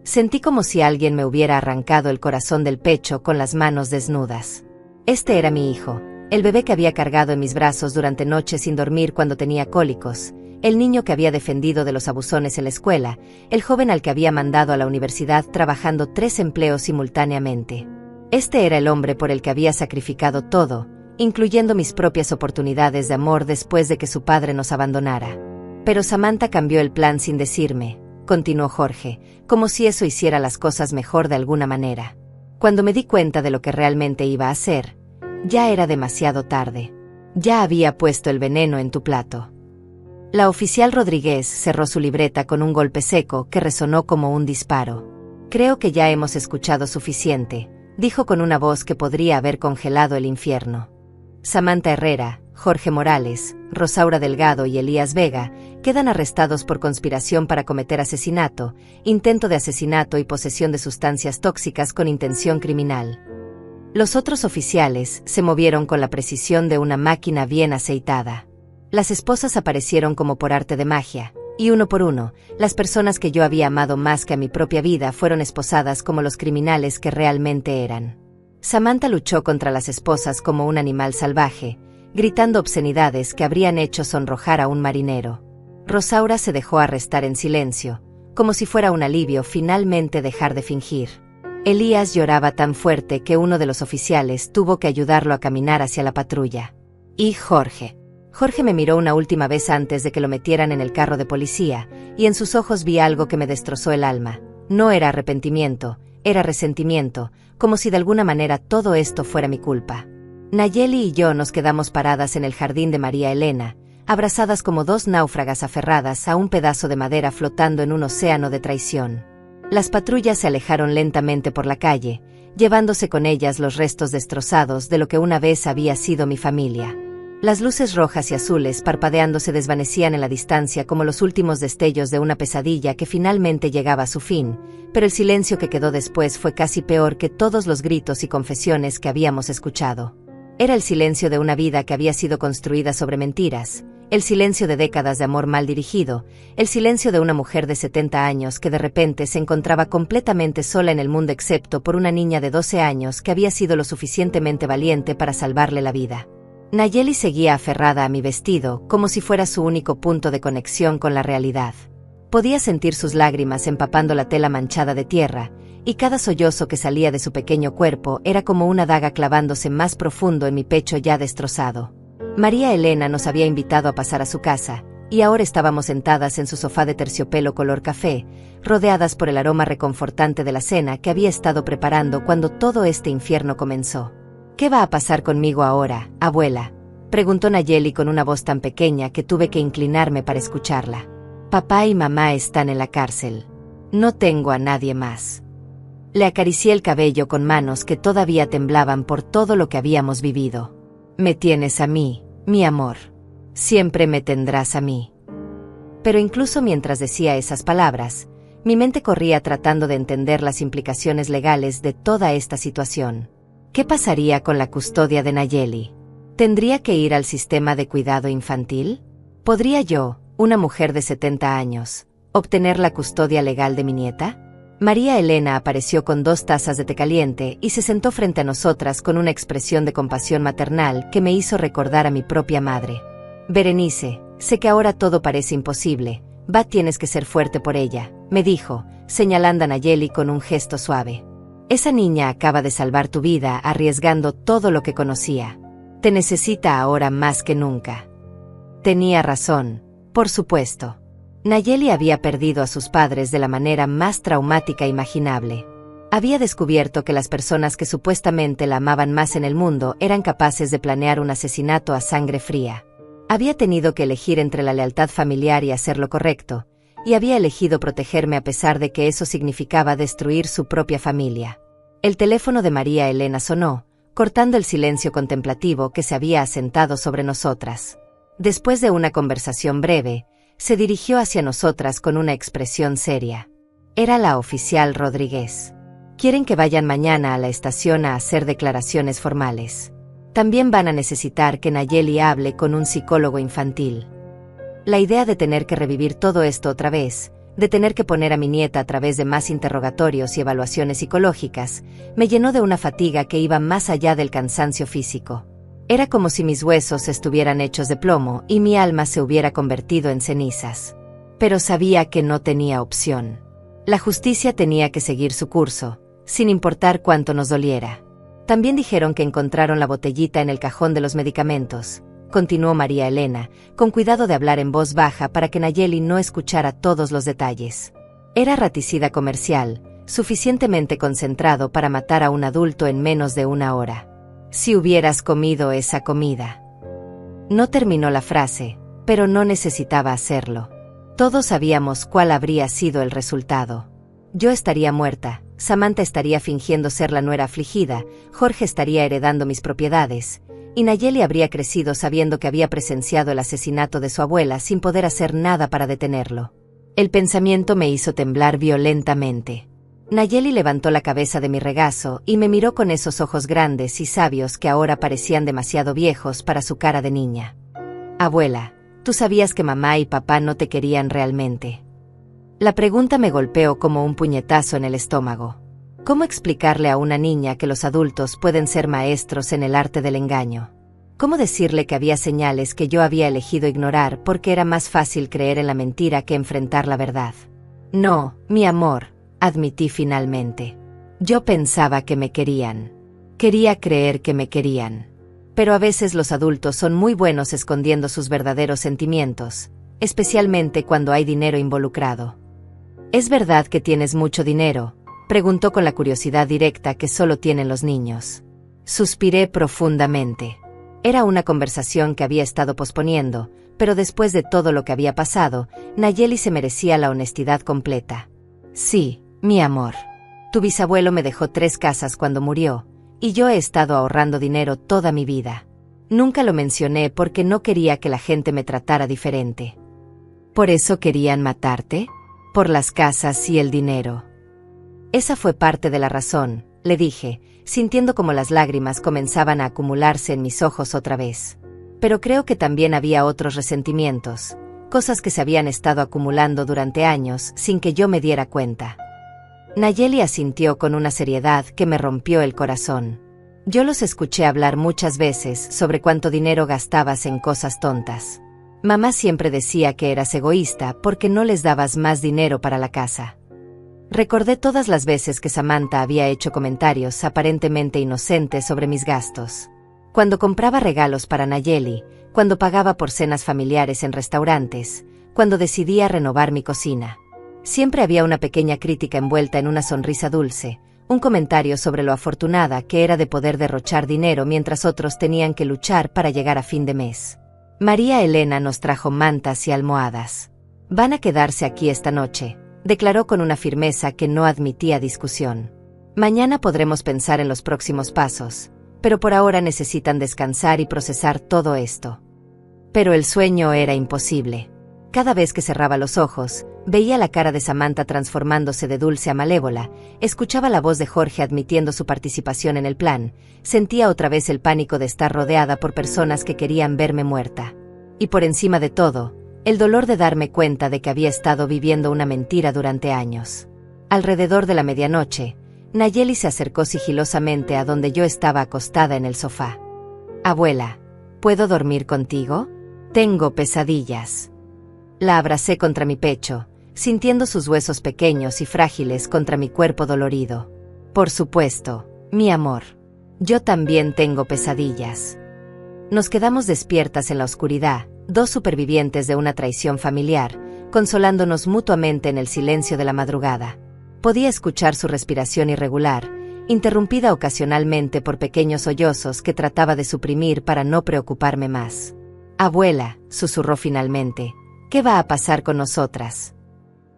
Sentí como si alguien me hubiera arrancado el corazón del pecho con las manos desnudas. Este era mi hijo, el bebé que había cargado en mis brazos durante noches sin dormir cuando tenía cólicos, el niño que había defendido de los abusones en la escuela, el joven al que había mandado a la universidad trabajando 3 empleos simultáneamente. Este era el hombre por el que había sacrificado todo, incluyendo mis propias oportunidades de amor después de que su padre nos abandonara. Pero Samantha cambió el plan sin decirme, continuó Jorge, como si eso hiciera las cosas mejor de alguna manera. Cuando me di cuenta de lo que realmente iba a hacer, ya era demasiado tarde. Ya había puesto el veneno en tu plato. La oficial Rodríguez cerró su libreta con un golpe seco que resonó como un disparo. «Creo que ya hemos escuchado suficiente», dijo con una voz que podría haber congelado el infierno. Samantha Herrera, Jorge Morales, Rosaura Delgado y Elías Vega quedan arrestados por conspiración para cometer asesinato, intento de asesinato y posesión de sustancias tóxicas con intención criminal. Los otros oficiales se movieron con la precisión de una máquina bien aceitada. Las esposas aparecieron como por arte de magia, y uno por uno, las personas que yo había amado más que a mi propia vida fueron esposadas como los criminales que realmente eran. Samantha luchó contra las esposas como un animal salvaje, gritando obscenidades que habrían hecho sonrojar a un marinero. Rosaura se dejó arrestar en silencio, como si fuera un alivio finalmente dejar de fingir. Elías lloraba tan fuerte que uno de los oficiales tuvo que ayudarlo a caminar hacia la patrulla. Y Jorge me miró una última vez antes de que lo metieran en el carro de policía, y en sus ojos vi algo que me destrozó el alma. No era arrepentimiento, era resentimiento, como si de alguna manera todo esto fuera mi culpa. Nayeli y yo nos quedamos paradas en el jardín de María Elena, abrazadas como 2 náufragas aferradas a un pedazo de madera flotando en un océano de traición. Las patrullas se alejaron lentamente por la calle, llevándose con ellas los restos destrozados de lo que una vez había sido mi familia. Las luces rojas y azules parpadeando se desvanecían en la distancia como los últimos destellos de una pesadilla que finalmente llegaba a su fin, pero el silencio que quedó después fue casi peor que todos los gritos y confesiones que habíamos escuchado. Era el silencio de una vida que había sido construida sobre mentiras, el silencio de décadas de amor mal dirigido, el silencio de una mujer de 70 años que de repente se encontraba completamente sola en el mundo excepto por una niña de 12 años que había sido lo suficientemente valiente para salvarle la vida. Nayeli seguía aferrada a mi vestido como si fuera su único punto de conexión con la realidad. Podía sentir sus lágrimas empapando la tela manchada de tierra, y cada sollozo que salía de su pequeño cuerpo era como una daga clavándose más profundo en mi pecho ya destrozado. María Elena nos había invitado a pasar a su casa, y ahora estábamos sentadas en su sofá de terciopelo color café, rodeadas por el aroma reconfortante de la cena que había estado preparando cuando todo este infierno comenzó. «¿Qué va a pasar conmigo ahora, abuela?», preguntó Nayeli con una voz tan pequeña que tuve que inclinarme para escucharla. «Papá y mamá están en la cárcel. No tengo a nadie más». Le acaricié el cabello con manos que todavía temblaban por todo lo que habíamos vivido. «Me tienes a mí, mi amor. Siempre me tendrás a mí». Pero incluso mientras decía esas palabras, mi mente corría tratando de entender las implicaciones legales de toda esta situación. ¿Qué pasaría con la custodia de Nayeli? ¿Tendría que ir al sistema de cuidado infantil? ¿Podría yo, una mujer de 70 años, obtener la custodia legal de mi nieta? María Elena apareció con 2 tazas de té caliente y se sentó frente a nosotras con una expresión de compasión maternal que me hizo recordar a mi propia madre. «Berenice, sé que ahora todo parece imposible, tienes que ser fuerte por ella», me dijo, señalando a Nayeli con un gesto suave. «Esa niña acaba de salvar tu vida arriesgando todo lo que conocía. Te necesita ahora más que nunca». Tenía razón, por supuesto. Nayeli había perdido a sus padres de la manera más traumática imaginable. Había descubierto que las personas que supuestamente la amaban más en el mundo eran capaces de planear un asesinato a sangre fría. Había tenido que elegir entre la lealtad familiar y hacer lo correcto, y había elegido protegerme a pesar de que eso significaba destruir su propia familia. El teléfono de María Elena sonó, cortando el silencio contemplativo que se había asentado sobre nosotras. Después de una conversación breve, se dirigió hacia nosotras con una expresión seria. Era la oficial Rodríguez. «Quieren que vayan mañana a la estación a hacer declaraciones formales. También van a necesitar que Nayeli hable con un psicólogo infantil». La idea de tener que revivir todo esto otra vez, de tener que poner a mi nieta a través de más interrogatorios y evaluaciones psicológicas, me llenó de una fatiga que iba más allá del cansancio físico. Era como si mis huesos estuvieran hechos de plomo y mi alma se hubiera convertido en cenizas. Pero sabía que no tenía opción. La justicia tenía que seguir su curso, sin importar cuánto nos doliera. También dijeron que encontraron la botellita en el cajón de los medicamentos, continuó María Elena, con cuidado de hablar en voz baja para que Nayeli no escuchara todos los detalles. Era raticida comercial, suficientemente concentrado para matar a un adulto en menos de 1 hora. «Si hubieras comido esa comida». No terminó la frase, pero no necesitaba hacerlo. Todos sabíamos cuál habría sido el resultado. Yo estaría muerta, Samantha estaría fingiendo ser la nuera afligida, Jorge estaría heredando mis propiedades, y Nayeli habría crecido sabiendo que había presenciado el asesinato de su abuela sin poder hacer nada para detenerlo. El pensamiento me hizo temblar violentamente. Nayeli levantó la cabeza de mi regazo y me miró con esos ojos grandes y sabios que ahora parecían demasiado viejos para su cara de niña. «Abuela, ¿tú sabías que mamá y papá no te querían realmente?». La pregunta me golpeó como un puñetazo en el estómago. ¿Cómo explicarle a una niña que los adultos pueden ser maestros en el arte del engaño? ¿Cómo decirle que había señales que yo había elegido ignorar porque era más fácil creer en la mentira que enfrentar la verdad? «No, mi amor», admití finalmente. «Yo pensaba que me querían. Quería creer que me querían. Pero a veces los adultos son muy buenos escondiendo sus verdaderos sentimientos, especialmente cuando hay dinero involucrado». «¿Es verdad que tienes mucho dinero?», preguntó con la curiosidad directa que solo tienen los niños. Suspiré profundamente. Era una conversación que había estado posponiendo, pero después de todo lo que había pasado, Nayeli se merecía la honestidad completa. «Sí, mi amor. Tu bisabuelo me dejó 3 casas cuando murió, y yo he estado ahorrando dinero toda mi vida. Nunca lo mencioné porque no quería que la gente me tratara diferente». «¿Por eso querían matarte? ¿Por las casas y el dinero?». «Esa fue parte de la razón», le dije, sintiendo como las lágrimas comenzaban a acumularse en mis ojos otra vez. Pero creo que también había otros resentimientos, cosas que se habían estado acumulando durante años sin que yo me diera cuenta. Nayeli asintió con una seriedad que me rompió el corazón. Yo los escuché hablar muchas veces sobre cuánto dinero gastabas en cosas tontas. Mamá siempre decía que eras egoísta porque no les dabas más dinero para la casa. Recordé todas las veces que Samantha había hecho comentarios aparentemente inocentes sobre mis gastos. Cuando compraba regalos para Nayeli, cuando pagaba por cenas familiares en restaurantes, cuando decidía renovar mi cocina. Siempre había una pequeña crítica envuelta en una sonrisa dulce, un comentario sobre lo afortunada que era de poder derrochar dinero mientras otros tenían que luchar para llegar a fin de mes. María Elena nos trajo mantas y almohadas. «Van a quedarse aquí esta noche», declaró con una firmeza que no admitía discusión. «Mañana podremos pensar en los próximos pasos, pero por ahora necesitan descansar y procesar todo esto». Pero el sueño era imposible. Cada vez que cerraba los ojos, veía la cara de Samantha transformándose de dulce a malévola, escuchaba la voz de Jorge admitiendo su participación en el plan, sentía otra vez el pánico de estar rodeada por personas que querían verme muerta. Y por encima de todo, el dolor de darme cuenta de que había estado viviendo una mentira durante años. Alrededor de la medianoche, Nayeli se acercó sigilosamente a donde yo estaba acostada en el sofá. «Abuela, ¿puedo dormir contigo? Tengo pesadillas». La abracé contra mi pecho, sintiendo sus huesos pequeños y frágiles contra mi cuerpo dolorido. «Por supuesto, mi amor. Yo también tengo pesadillas». Nos quedamos despiertas en la oscuridad, dos supervivientes de una traición familiar, consolándonos mutuamente en el silencio de la madrugada. Podía escuchar su respiración irregular, interrumpida ocasionalmente por pequeños sollozos que trataba de suprimir para no preocuparme más. «Abuela», susurró finalmente, «¿qué va a pasar con nosotras?»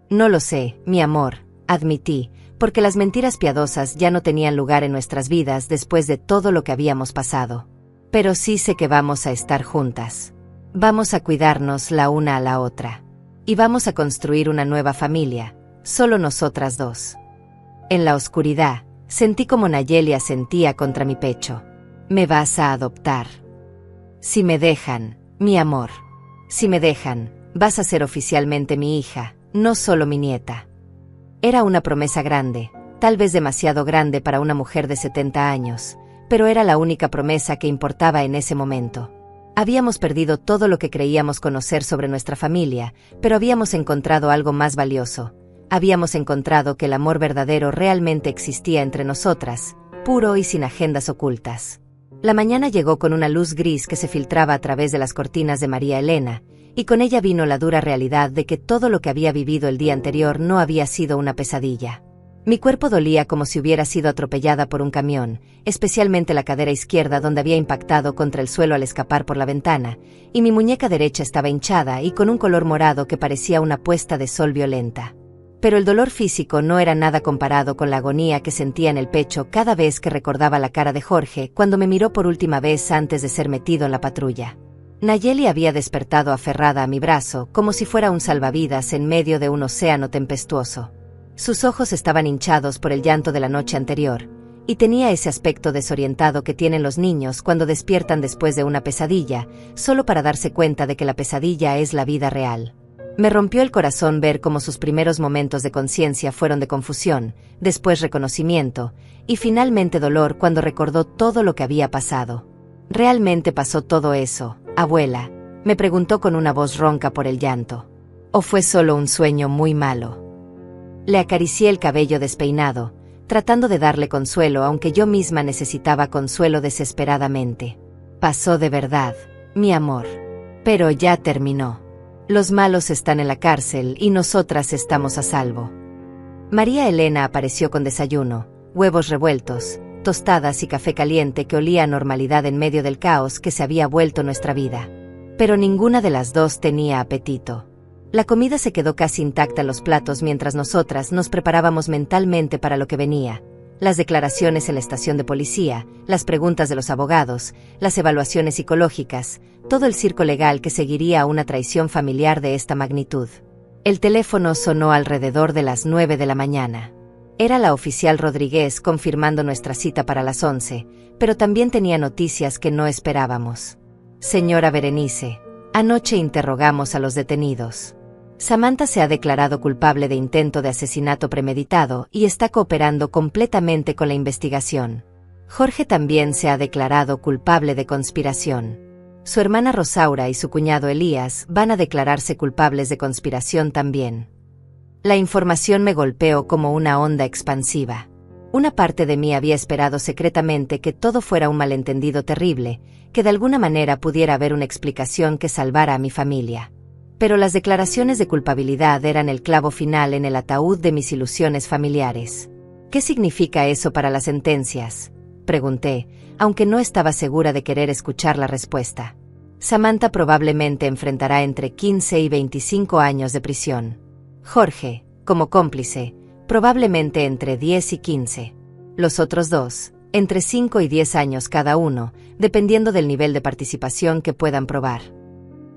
«No lo sé, mi amor», admití, porque las mentiras piadosas ya no tenían lugar en nuestras vidas después de todo lo que habíamos pasado. «Pero sí sé que vamos a estar juntas. Vamos a cuidarnos la una a la otra. Y vamos a construir una nueva familia, solo nosotras dos». En la oscuridad, sentí como Nayeli asentía contra mi pecho. «Me vas a adoptar. Si me dejan, mi amor. Si me dejan, vas a ser oficialmente mi hija, no solo mi nieta». Era una promesa grande, tal vez demasiado grande para una mujer de 70 años, pero era la única promesa que importaba en ese momento. Habíamos perdido todo lo que creíamos conocer sobre nuestra familia, pero habíamos encontrado algo más valioso. Habíamos encontrado que el amor verdadero realmente existía entre nosotras, puro y sin agendas ocultas. La mañana llegó con una luz gris que se filtraba a través de las cortinas de María Elena, y con ella vino la dura realidad de que todo lo que había vivido el día anterior no había sido una pesadilla. Mi cuerpo dolía como si hubiera sido atropellada por un camión, especialmente la cadera izquierda donde había impactado contra el suelo al escapar por la ventana, y mi muñeca derecha estaba hinchada y con un color morado que parecía una puesta de sol violenta. Pero el dolor físico no era nada comparado con la agonía que sentía en el pecho cada vez que recordaba la cara de Jorge cuando me miró por última vez antes de ser metido en la patrulla. Nayeli había despertado aferrada a mi brazo como si fuera un salvavidas en medio de un océano tempestuoso. Sus ojos estaban hinchados por el llanto de la noche anterior, y tenía ese aspecto desorientado que tienen los niños cuando despiertan después de una pesadilla, solo para darse cuenta de que la pesadilla es la vida real. Me rompió el corazón ver cómo sus primeros momentos de conciencia fueron de confusión, después reconocimiento, y finalmente dolor cuando recordó todo lo que había pasado. «¿Realmente pasó todo eso, abuela?», me preguntó con una voz ronca por el llanto. «¿O fue solo un sueño muy malo?». Le acaricié el cabello despeinado, tratando de darle consuelo aunque yo misma necesitaba consuelo desesperadamente. «Pasó de verdad, mi amor. Pero ya terminó. Los malos están en la cárcel y nosotras estamos a salvo». María Elena apareció con desayuno, huevos revueltos, tostadas y café caliente que olía a normalidad en medio del caos que se había vuelto nuestra vida. Pero ninguna de las dos tenía apetito. La comida se quedó casi intacta en los platos mientras nosotras nos preparábamos mentalmente para lo que venía. Las declaraciones en la estación de policía, las preguntas de los abogados, las evaluaciones psicológicas, todo el circo legal que seguiría a una traición familiar de esta magnitud. El teléfono sonó alrededor de las 9 de la mañana. Era la oficial Rodríguez confirmando nuestra cita para las 11, pero también tenía noticias que no esperábamos. Señora Berenice, anoche interrogamos a los detenidos. Samantha se ha declarado culpable de intento de asesinato premeditado y está cooperando completamente con la investigación. Jorge también se ha declarado culpable de conspiración. Su hermana Rosaura y su cuñado Elías van a declararse culpables de conspiración también. La información me golpeó como una onda expansiva. Una parte de mí había esperado secretamente que todo fuera un malentendido terrible, que de alguna manera pudiera haber una explicación que salvara a mi familia. Pero las declaraciones de culpabilidad eran el clavo final en el ataúd de mis ilusiones familiares. ¿Qué significa eso para las sentencias?, pregunté, aunque no estaba segura de querer escuchar la respuesta. Samantha probablemente enfrentará entre 15 y 25 años de prisión. Jorge, como cómplice, probablemente entre 10 y 15. Los otros dos, entre 5 y 10 años cada uno, dependiendo del nivel de participación que puedan probar.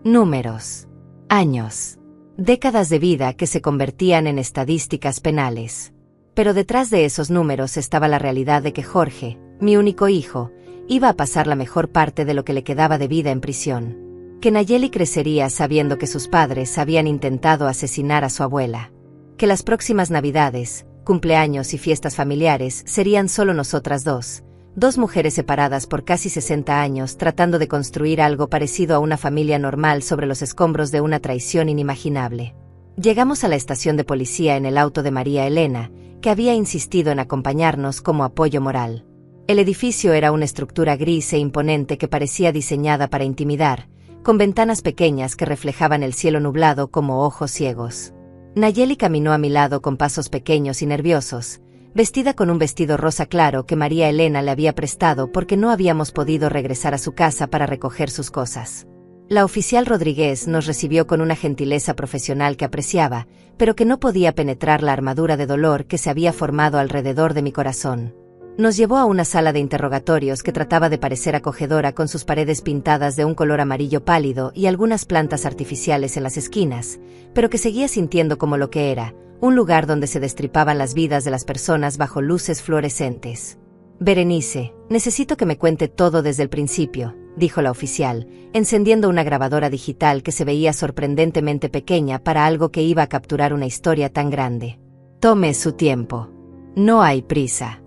Números. Años. Décadas de vida que se convertían en estadísticas penales. Pero detrás de esos números estaba la realidad de que Jorge, mi único hijo, iba a pasar la mejor parte de lo que le quedaba de vida en prisión. Que Nayeli crecería sabiendo que sus padres habían intentado asesinar a su abuela. Que las próximas Navidades, cumpleaños y fiestas familiares serían solo nosotras dos mujeres separadas por casi 60 años tratando de construir algo parecido a una familia normal sobre los escombros de una traición inimaginable. Llegamos a la estación de policía en el auto de María Elena, que había insistido en acompañarnos como apoyo moral. El edificio era una estructura gris e imponente que parecía diseñada para intimidar, con ventanas pequeñas que reflejaban el cielo nublado como ojos ciegos. Nayeli caminó a mi lado con pasos pequeños y nerviosos, vestida con un vestido rosa claro que María Elena le había prestado porque no habíamos podido regresar a su casa para recoger sus cosas. La oficial Rodríguez nos recibió con una gentileza profesional que apreciaba, pero que no podía penetrar la armadura de dolor que se había formado alrededor de mi corazón. Nos llevó a una sala de interrogatorios que trataba de parecer acogedora con sus paredes pintadas de un color amarillo pálido y algunas plantas artificiales en las esquinas, pero que seguía sintiendo como lo que era, un lugar donde se destripaban las vidas de las personas bajo luces fluorescentes. Berenice, necesito que me cuente todo desde el principio, dijo la oficial, encendiendo una grabadora digital que se veía sorprendentemente pequeña para algo que iba a capturar una historia tan grande. Tome su tiempo. No hay prisa.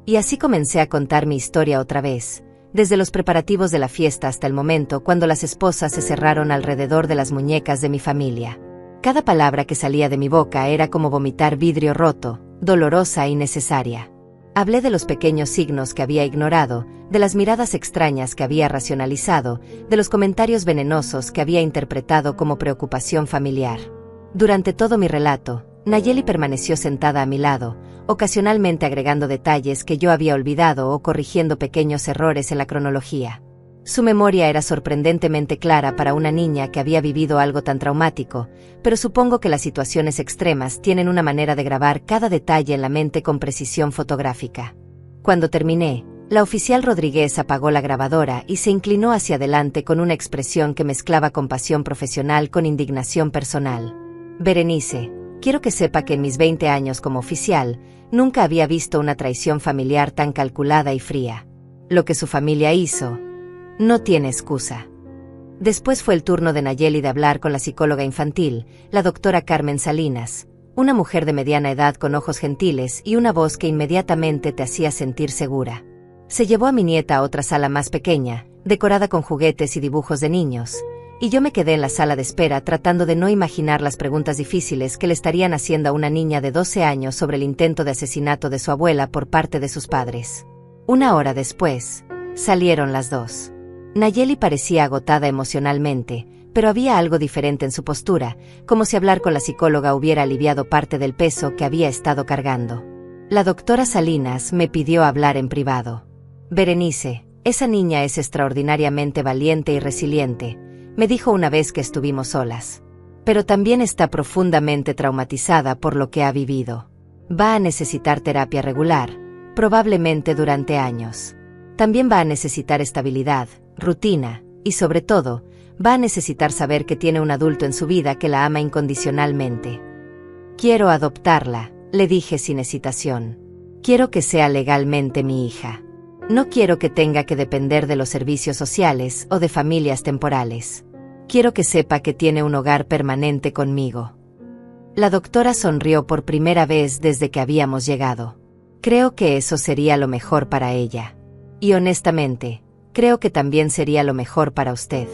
Y así comencé a contar mi historia otra vez, desde los preparativos de la fiesta hasta el momento cuando las esposas se cerraron alrededor de las muñecas de mi familia. Cada palabra que salía de mi boca era como vomitar vidrio roto, dolorosa y necesaria. Hablé de los pequeños signos que había ignorado, de las miradas extrañas que había racionalizado, de los comentarios venenosos que había interpretado como preocupación familiar. Durante todo mi relato, Nayeli permaneció sentada a mi lado, ocasionalmente agregando detalles que yo había olvidado o corrigiendo pequeños errores en la cronología. Su memoria era sorprendentemente clara para una niña que había vivido algo tan traumático, pero supongo que las situaciones extremas tienen una manera de grabar cada detalle en la mente con precisión fotográfica. Cuando terminé, la oficial Rodríguez apagó la grabadora y se inclinó hacia adelante con una expresión que mezclaba compasión profesional con indignación personal. Berenice, quiero que sepa que en mis 20 años como oficial, nunca había visto una traición familiar tan calculada y fría. Lo que su familia hizo no tiene excusa. Después fue el turno de Nayeli de hablar con la psicóloga infantil, la doctora Carmen Salinas, una mujer de mediana edad con ojos gentiles y una voz que inmediatamente te hacía sentir segura. Se llevó a mi nieta a otra sala más pequeña, decorada con juguetes y dibujos de niños, y yo me quedé en la sala de espera tratando de no imaginar las preguntas difíciles que le estarían haciendo a una niña de 12 años sobre el intento de asesinato de su abuela por parte de sus padres. Una hora después, salieron las dos. Nayeli parecía agotada emocionalmente, pero había algo diferente en su postura, como si hablar con la psicóloga hubiera aliviado parte del peso que había estado cargando. La doctora Salinas me pidió hablar en privado. Berenice, esa niña es extraordinariamente valiente y resiliente, me dijo una vez que estuvimos solas. Pero también está profundamente traumatizada por lo que ha vivido. Va a necesitar terapia regular, probablemente durante años. También va a necesitar estabilidad, rutina, y sobre todo, va a necesitar saber que tiene un adulto en su vida que la ama incondicionalmente. Quiero adoptarla, le dije sin hesitación. Quiero que sea legalmente mi hija. No quiero que tenga que depender de los servicios sociales o de familias temporales. Quiero que sepa que tiene un hogar permanente conmigo. La doctora sonrió por primera vez desde que habíamos llegado. Creo que eso sería lo mejor para ella. Y honestamente, creo que también sería lo mejor para usted.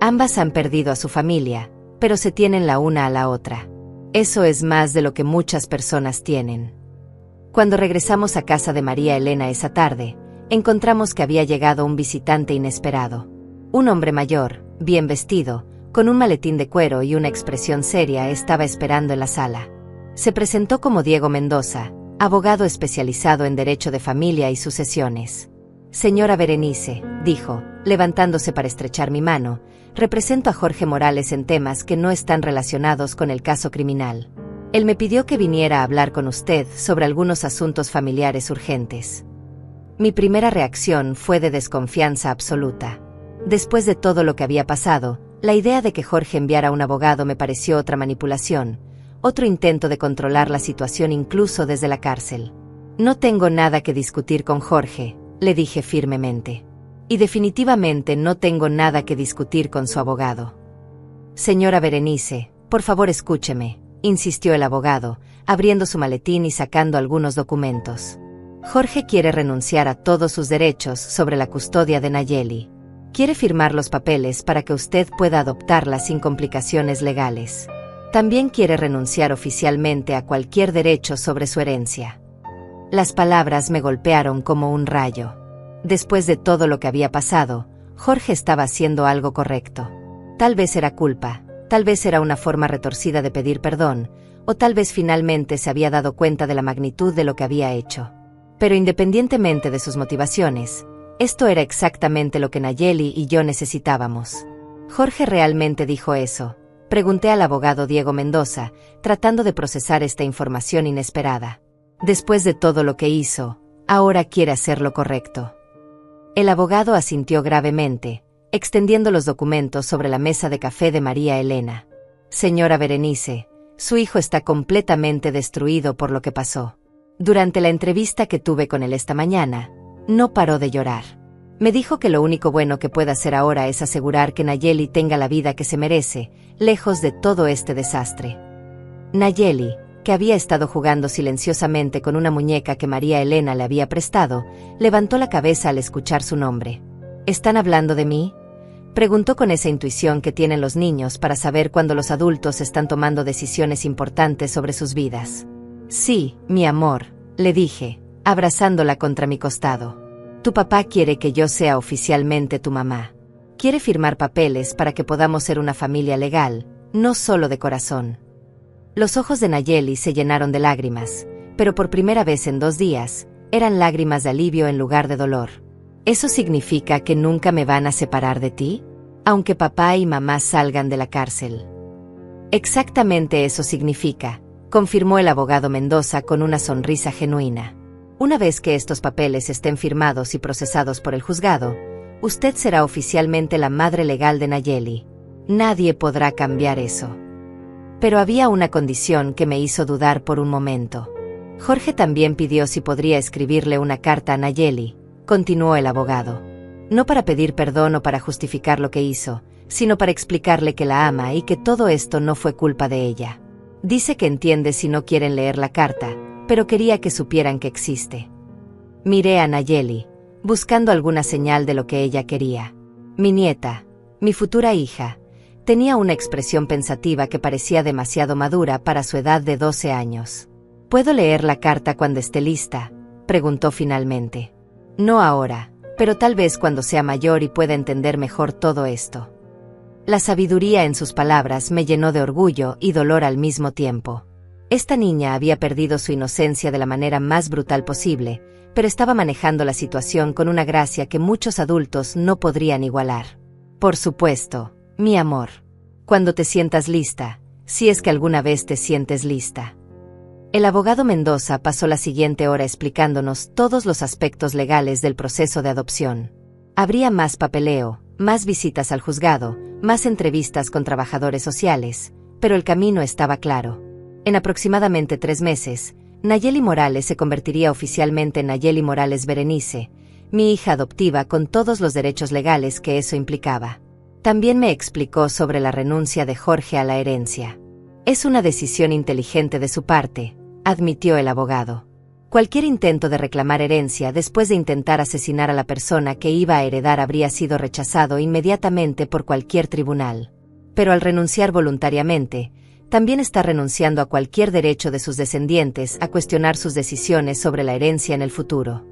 Ambas han perdido a su familia, pero se tienen la una a la otra. Eso es más de lo que muchas personas tienen. Cuando regresamos a casa de María Elena esa tarde, encontramos que había llegado un visitante inesperado. Un hombre mayor, bien vestido, con un maletín de cuero y una expresión seria, estaba esperando en la sala. Se presentó como Diego Mendoza, abogado especializado en derecho de familia y sucesiones. Señora Berenice, dijo, levantándose para estrechar mi mano, represento a Jorge Morales en temas que no están relacionados con el caso criminal. Él me pidió que viniera a hablar con usted sobre algunos asuntos familiares urgentes. Mi primera reacción fue de desconfianza absoluta. Después de todo lo que había pasado, la idea de que Jorge enviara un abogado me pareció otra manipulación, otro intento de controlar la situación incluso desde la cárcel. No tengo nada que discutir con Jorge, le dije firmemente. Y definitivamente no tengo nada que discutir con su abogado. Señora Berenice, por favor escúcheme, insistió el abogado, abriendo su maletín y sacando algunos documentos. Jorge quiere renunciar a todos sus derechos sobre la custodia de Nayeli. Quiere firmar los papeles para que usted pueda adoptarla sin complicaciones legales. También quiere renunciar oficialmente a cualquier derecho sobre su herencia. Las palabras me golpearon como un rayo. Después de todo lo que había pasado, Jorge estaba haciendo algo correcto. Tal vez era culpa, tal vez era una forma retorcida de pedir perdón, o tal vez finalmente se había dado cuenta de la magnitud de lo que había hecho. Pero independientemente de sus motivaciones, esto era exactamente lo que Nayeli y yo necesitábamos. ¿Jorge realmente dijo eso?, pregunté al abogado Diego Mendoza, tratando de procesar esta información inesperada. Después de todo lo que hizo, ahora quiere hacer lo correcto. El abogado asintió gravemente, extendiendo los documentos sobre la mesa de café de María Elena. Señora Berenice, su hijo está completamente destruido por lo que pasó. Durante la entrevista que tuve con él esta mañana, no paró de llorar. Me dijo que lo único bueno que puede hacer ahora es asegurar que Nayeli tenga la vida que se merece, lejos de todo este desastre. Nayeli, que había estado jugando silenciosamente con una muñeca que María Elena le había prestado, levantó la cabeza al escuchar su nombre. ¿Están hablando de mí?, preguntó con esa intuición que tienen los niños para saber cuando los adultos están tomando decisiones importantes sobre sus vidas. Sí, mi amor, le dije, abrazándola contra mi costado. Tu papá quiere que yo sea oficialmente tu mamá. Quiere firmar papeles para que podamos ser una familia legal, no solo de corazón. Los ojos de Nayeli se llenaron de lágrimas, pero por primera vez en 2 días, eran lágrimas de alivio en lugar de dolor. ¿Eso significa que nunca me van a separar de ti? Aunque papá y mamá salgan de la cárcel. Exactamente eso significa, confirmó el abogado Mendoza con una sonrisa genuina. Una vez que estos papeles estén firmados y procesados por el juzgado, usted será oficialmente la madre legal de Nayeli. Nadie podrá cambiar eso. Pero había una condición que me hizo dudar por un momento. Jorge también pidió si podría escribirle una carta a Nayeli, continuó el abogado. No para pedir perdón o para justificar lo que hizo, sino para explicarle que la ama y que todo esto no fue culpa de ella. Dice que entiende si no quieren leer la carta, pero quería que supieran que existe. Miré a Nayeli, buscando alguna señal de lo que ella quería. Mi nieta, mi futura hija, tenía una expresión pensativa que parecía demasiado madura para su edad de 12 años. ¿Puedo leer la carta cuando esté lista?, preguntó finalmente. No ahora, pero tal vez cuando sea mayor y pueda entender mejor todo esto. La sabiduría en sus palabras me llenó de orgullo y dolor al mismo tiempo. Esta niña había perdido su inocencia de la manera más brutal posible, pero estaba manejando la situación con una gracia que muchos adultos no podrían igualar. Por supuesto, mi amor. Cuando te sientas lista, si es que alguna vez te sientes lista. El abogado Mendoza pasó la siguiente hora explicándonos todos los aspectos legales del proceso de adopción. Habría más papeleo, más visitas al juzgado, más entrevistas con trabajadores sociales, pero el camino estaba claro. En aproximadamente 3 meses, Nayeli Morales se convertiría oficialmente en Nayeli Morales Berenice, mi hija adoptiva con todos los derechos legales que eso implicaba. También me explicó sobre la renuncia de Jorge a la herencia. Es una decisión inteligente de su parte, admitió el abogado. Cualquier intento de reclamar herencia después de intentar asesinar a la persona que iba a heredar habría sido rechazado inmediatamente por cualquier tribunal. Pero al renunciar voluntariamente, también está renunciando a cualquier derecho de sus descendientes a cuestionar sus decisiones sobre la herencia en el futuro.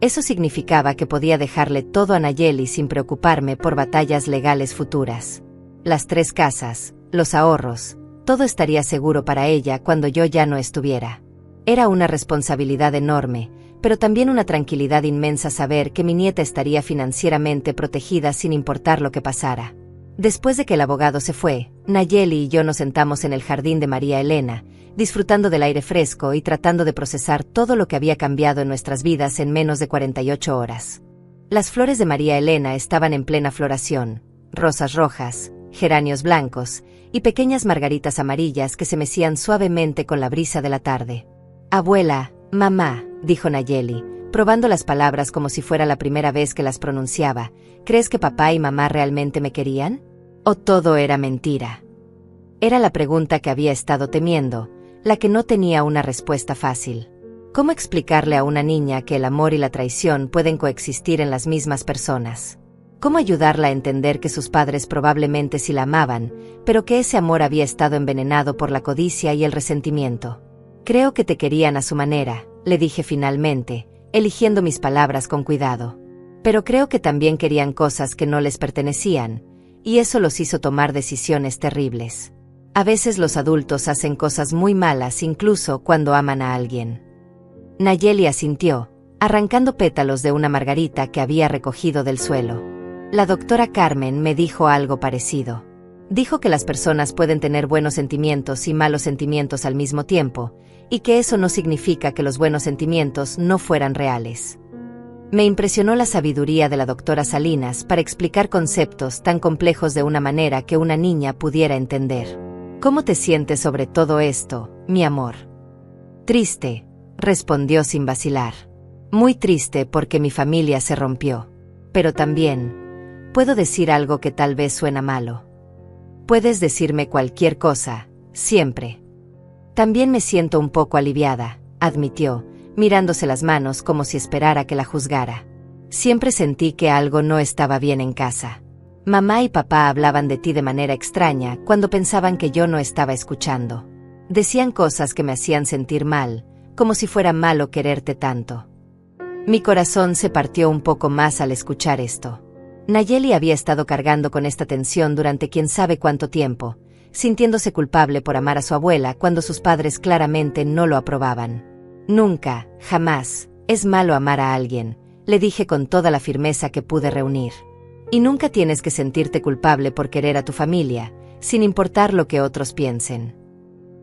Eso significaba que podía dejarle todo a Nayeli sin preocuparme por batallas legales futuras. Las 3 casas, los ahorros, todo estaría seguro para ella cuando yo ya no estuviera. Era una responsabilidad enorme, pero también una tranquilidad inmensa saber que mi nieta estaría financieramente protegida sin importar lo que pasara. Después de que el abogado se fue, Nayeli y yo nos sentamos en el jardín de María Elena, disfrutando del aire fresco y tratando de procesar todo lo que había cambiado en nuestras vidas en menos de 48 horas. Las flores de María Elena estaban en plena floración, rosas rojas, geranios blancos y pequeñas margaritas amarillas que se mecían suavemente con la brisa de la tarde. «Abuela, mamá», dijo Nayeli, probando las palabras como si fuera la primera vez que las pronunciaba, ¿crees que papá y mamá realmente me querían? ¿O todo era mentira? Era la pregunta que había estado temiendo, la que no tenía una respuesta fácil. ¿Cómo explicarle a una niña que el amor y la traición pueden coexistir en las mismas personas? ¿Cómo ayudarla a entender que sus padres probablemente sí la amaban, pero que ese amor había estado envenenado por la codicia y el resentimiento? Creo que te querían a su manera, le dije finalmente, eligiendo mis palabras con cuidado. Pero creo que también querían cosas que no les pertenecían, y eso los hizo tomar decisiones terribles. A veces los adultos hacen cosas muy malas incluso cuando aman a alguien. Nayeli asintió, arrancando pétalos de una margarita que había recogido del suelo. La doctora Carmen me dijo algo parecido. Dijo que las personas pueden tener buenos sentimientos y malos sentimientos al mismo tiempo, y que eso no significa que los buenos sentimientos no fueran reales. Me impresionó la sabiduría de la doctora Salinas para explicar conceptos tan complejos de una manera que una niña pudiera entender. ¿Cómo te sientes sobre todo esto, mi amor? Triste, respondió sin vacilar. Muy triste porque mi familia se rompió. Pero también, puedo decir algo que tal vez suena malo. Puedes decirme cualquier cosa, siempre. También me siento un poco aliviada, admitió, mirándose las manos como si esperara que la juzgara. Siempre sentí que algo no estaba bien en casa. Mamá y papá hablaban de ti de manera extraña cuando pensaban que yo no estaba escuchando. Decían cosas que me hacían sentir mal, como si fuera malo quererte tanto. Mi corazón se partió un poco más al escuchar esto. Nayeli había estado cargando con esta tensión durante quién sabe cuánto tiempo, sintiéndose culpable por amar a su abuela cuando sus padres claramente no lo aprobaban. Nunca, jamás, es malo amar a alguien, le dije con toda la firmeza que pude reunir. Y nunca tienes que sentirte culpable por querer a tu familia, sin importar lo que otros piensen.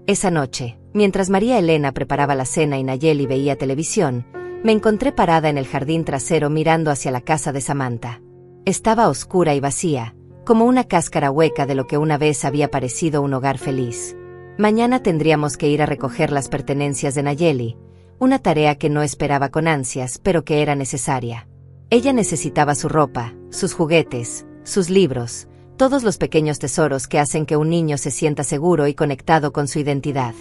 Esa noche, mientras María Elena preparaba la cena y Nayeli veía televisión, me encontré parada en el jardín trasero mirando hacia la casa de Samantha. Estaba oscura y vacía, como una cáscara hueca de lo que una vez había parecido un hogar feliz. Mañana tendríamos que ir a recoger las pertenencias de Nayeli, una tarea que no esperaba con ansias, pero que era necesaria. Ella necesitaba su ropa, sus juguetes, sus libros, todos los pequeños tesoros que hacen que un niño se sienta seguro y conectado con su identidad.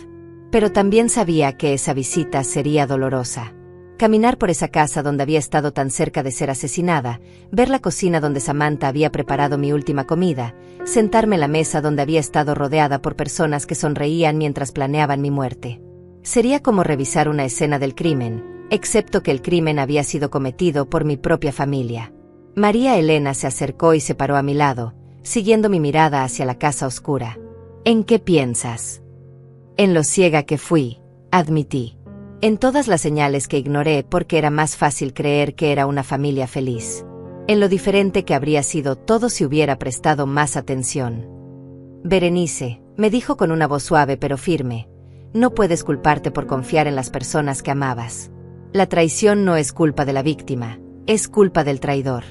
Pero también sabía que esa visita sería dolorosa. Caminar por esa casa donde había estado tan cerca de ser asesinada, ver la cocina donde Samantha había preparado mi última comida, sentarme en la mesa donde había estado rodeada por personas que sonreían mientras planeaban mi muerte. Sería como revisar una escena del crimen, excepto que el crimen había sido cometido por mi propia familia. María Elena se acercó y se paró a mi lado, siguiendo mi mirada hacia la casa oscura. ¿En qué piensas? En lo ciega que fui, admití. En todas las señales que ignoré porque era más fácil creer que era una familia feliz. En lo diferente que habría sido todo si hubiera prestado más atención. Berenice, me dijo con una voz suave pero firme, no puedes culparte por confiar en las personas que amabas. La traición no es culpa de la víctima, es culpa del traidor.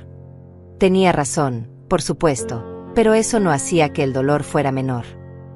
Tenía razón, por supuesto, pero eso no hacía que el dolor fuera menor.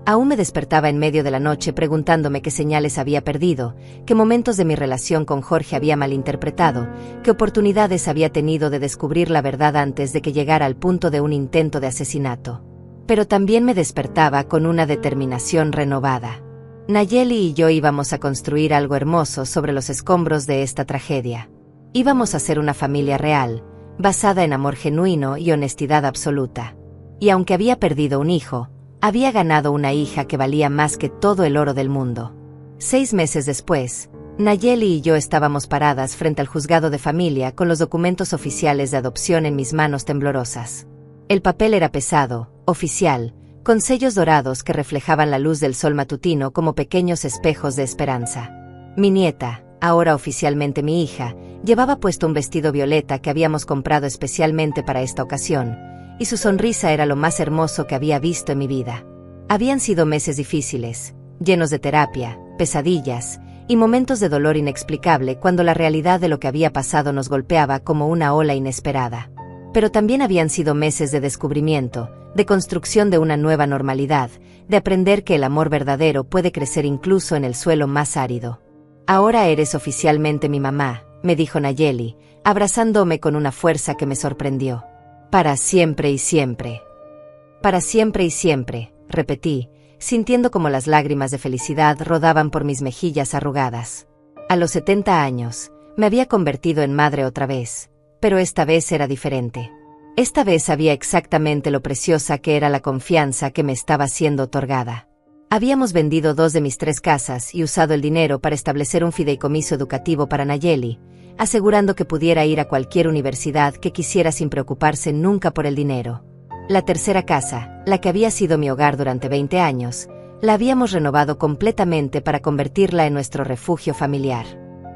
Aún me despertaba en medio de la noche preguntándome qué señales había perdido, qué momentos de mi relación con Jorge había malinterpretado, qué oportunidades había tenido de descubrir la verdad antes de que llegara al punto de un intento de asesinato. Pero también me despertaba con una determinación renovada. Nayeli y yo íbamos a construir algo hermoso sobre los escombros de esta tragedia. Íbamos a ser una familia real, basada en amor genuino y honestidad absoluta. Y aunque había perdido un hijo, había ganado una hija que valía más que todo el oro del mundo. 6 meses después, Nayeli y yo estábamos paradas frente al juzgado de familia con los documentos oficiales de adopción en mis manos temblorosas. El papel era pesado, oficial, con sellos dorados que reflejaban la luz del sol matutino como pequeños espejos de esperanza. Mi nieta, ahora oficialmente mi hija, llevaba puesto un vestido violeta que habíamos comprado especialmente para esta ocasión, y su sonrisa era lo más hermoso que había visto en mi vida. Habían sido meses difíciles, llenos de terapia, pesadillas, y momentos de dolor inexplicable cuando la realidad de lo que había pasado nos golpeaba como una ola inesperada. Pero también habían sido meses de descubrimiento, de construcción de una nueva normalidad, de aprender que el amor verdadero puede crecer incluso en el suelo más árido. «Ahora eres oficialmente mi mamá», me dijo Nayeli, abrazándome con una fuerza que me sorprendió. «Para siempre y siempre». «Para siempre y siempre», repetí, sintiendo como las lágrimas de felicidad rodaban por mis mejillas arrugadas. A los 70 años, me había convertido en madre otra vez, pero esta vez era diferente. Esta vez sabía exactamente lo preciosa que era la confianza que me estaba siendo otorgada. Habíamos vendido 2 de mis 3 casas y usado el dinero para establecer un fideicomiso educativo para Nayeli, asegurando que pudiera ir a cualquier universidad que quisiera sin preocuparse nunca por el dinero. La tercera casa, la que había sido mi hogar durante 20 años, la habíamos renovado completamente para convertirla en nuestro refugio familiar.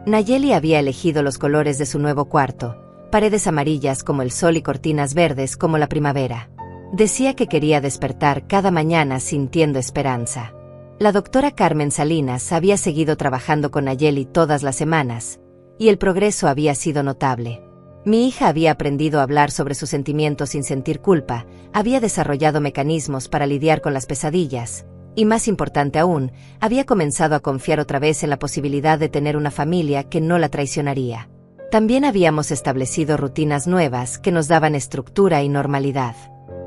Nayeli había elegido los colores de su nuevo cuarto, paredes amarillas como el sol y cortinas verdes como la primavera. Decía que quería despertar cada mañana sintiendo esperanza. La doctora Carmen Salinas había seguido trabajando con Nayeli todas las semanas, y el progreso había sido notable. Mi hija había aprendido a hablar sobre sus sentimientos sin sentir culpa, había desarrollado mecanismos para lidiar con las pesadillas, y más importante aún, había comenzado a confiar otra vez en la posibilidad de tener una familia que no la traicionaría. También habíamos establecido rutinas nuevas que nos daban estructura y normalidad.